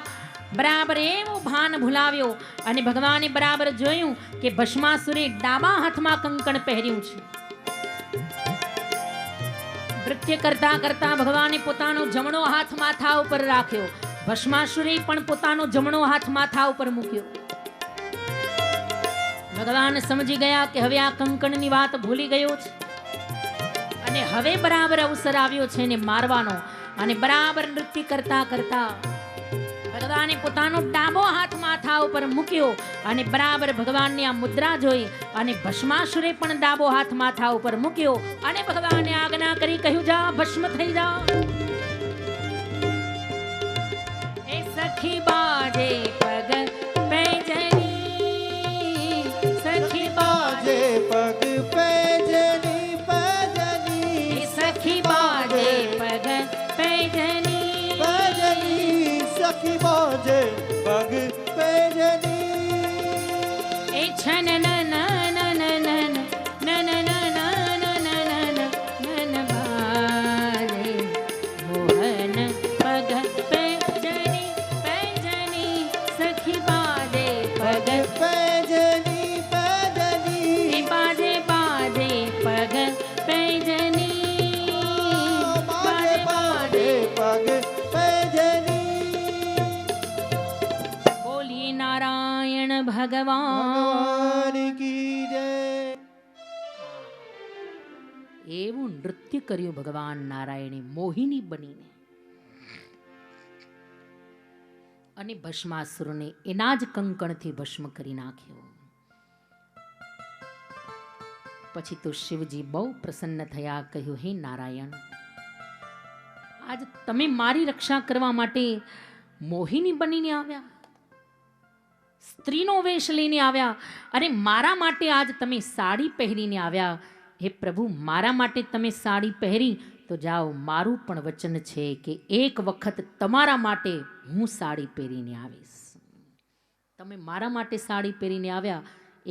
બરાબર એવો ભાન ભૂલાવ્યો અને ભગવાને બરાબર જોયું કે ભસ્માસુરે ડાબા હાથમાં કંકણ પહેર્યું છે. નૃત્ય કરતા કરતા ભગવાને પોતાનો જમણો હાથ માથા ઉપર રાખ્યો. ભસ્માસુરે પણ પોતાનો જમણો હાથ માથા ઉપર મૂક્યો. ભગવાન સમજી ગયા કે હવે આ કંકણની વાત ભૂલી ગયો છે અને હવે બરાબર અવસર આવ્યો છે ને મારવાનો. અને બરાબર નૃત્ય કરતા કરતા ભગવાને પોતાનો ડાબો હાથ માથા ઉપર મૂક્યો અને બરાબર ભગવાનની આ મુદ્રા જોઈ અને ભસ્માસુરે પણ ડાબો હાથ માથા ઉપર મૂક્યો અને ભગવાને આજ્ઞા કરી કહ્યું જા ભસ્મ થઈ જા. એ સખી બાજે પગ પેજની, સખી બાજે પગ પેજની પેજની, એ સખી બાજે પગ પેજની, સખી બાજે પગ પેજની. એ છન ન ન ન ન ન ન ન ન ન ન બાજે મોહન પગ પેજની પેજની, સખી બાજે પગ પેજની પેજની, એ બાજે બાજે પગ પેજની, બાજે બાજે પગ પેજની. બોલીએ નારાયણ ભગવાન. ભગવાન કી જય. એવું નૃત્ય કર્યું ભગવાન નારાયણે મોહિની બનીને અને ભસ્માસુરને એના જ કંકણથી ભસ્મ કરી નાખ્યો. પછી તો શિવજી બહુ પ્રસન્ન થયા. કહ્યું હે નારાયણ, આજ તમે મારી રક્ષા કરવા માટે મોહિની બનીને આવ્યા, સ્ત્રીનો વેશ લઈને આવ્યા અને મારા માટે આજ તમે સાડી પહેરીને આવ્યા. હે પ્રભુ, મારા માટે તમે સાડી પહેરી તો જાઓ, મારું પણ વચન છે કે એક વખત તમારા માટે હું સાડી પહેરીને આવીશ. તમે મારા માટે સાડી પહેરીને આવ્યા,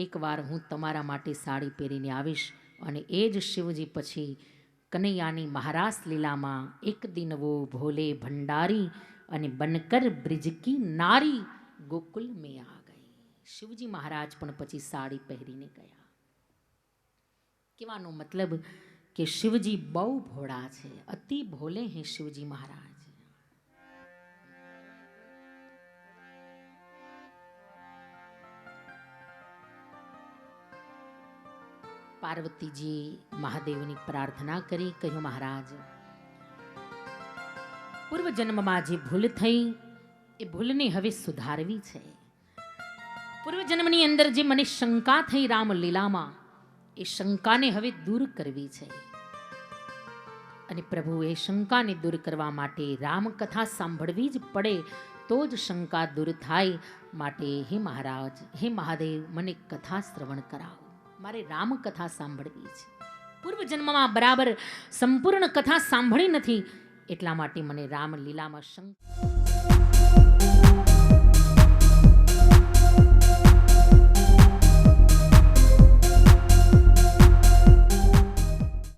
એકવાર હું તમારા માટે સાડી પહેરીને આવીશ. અને એ જ શિવજી પછી કનૈયાની મહારાસ લીલામાં એક દિન વો ભોલે ભંડારી અને બનકર બ્રિજ કી નારી ગોકુલ મેં આ ગઈ. શિવજી મહારાજ પણ પછી સાડી પહેરીને ગયા. કહેવાનો મતલબ કે શિવજી બહુ ભોળા છે, અતિ ભોલે હે શિવજી મહારાજ. પાર્વતીજી મહાદેવની પ્રાર્થના કરી. કહ્યું મહારાજ, પૂર્વ જન્મમાં જે ભૂલ થઈ એ ભૂલને હવે સુધારવી છે. પૂર્વ જન્મની અંદર જે મને શંકા થઈ રામલીલામાં, એ શંકાને હવે દૂર કરવી છે. અને પ્રભુ, એ શંકાને દૂર કરવા માટે રામકથા સાંભળવી જ પડે તો જ શંકા દૂર થાય. માટે હે મહારાજ, હે મહાદેવ, મને કથા શ્રવણ કરાવો, મારે રામકથા સાંભળવી છે. પૂર્વ જન્મમાં બરાબર સંપૂર્ણ કથા સાંભળી નથી, એટલા માટે મને રામલીલામાં શંકા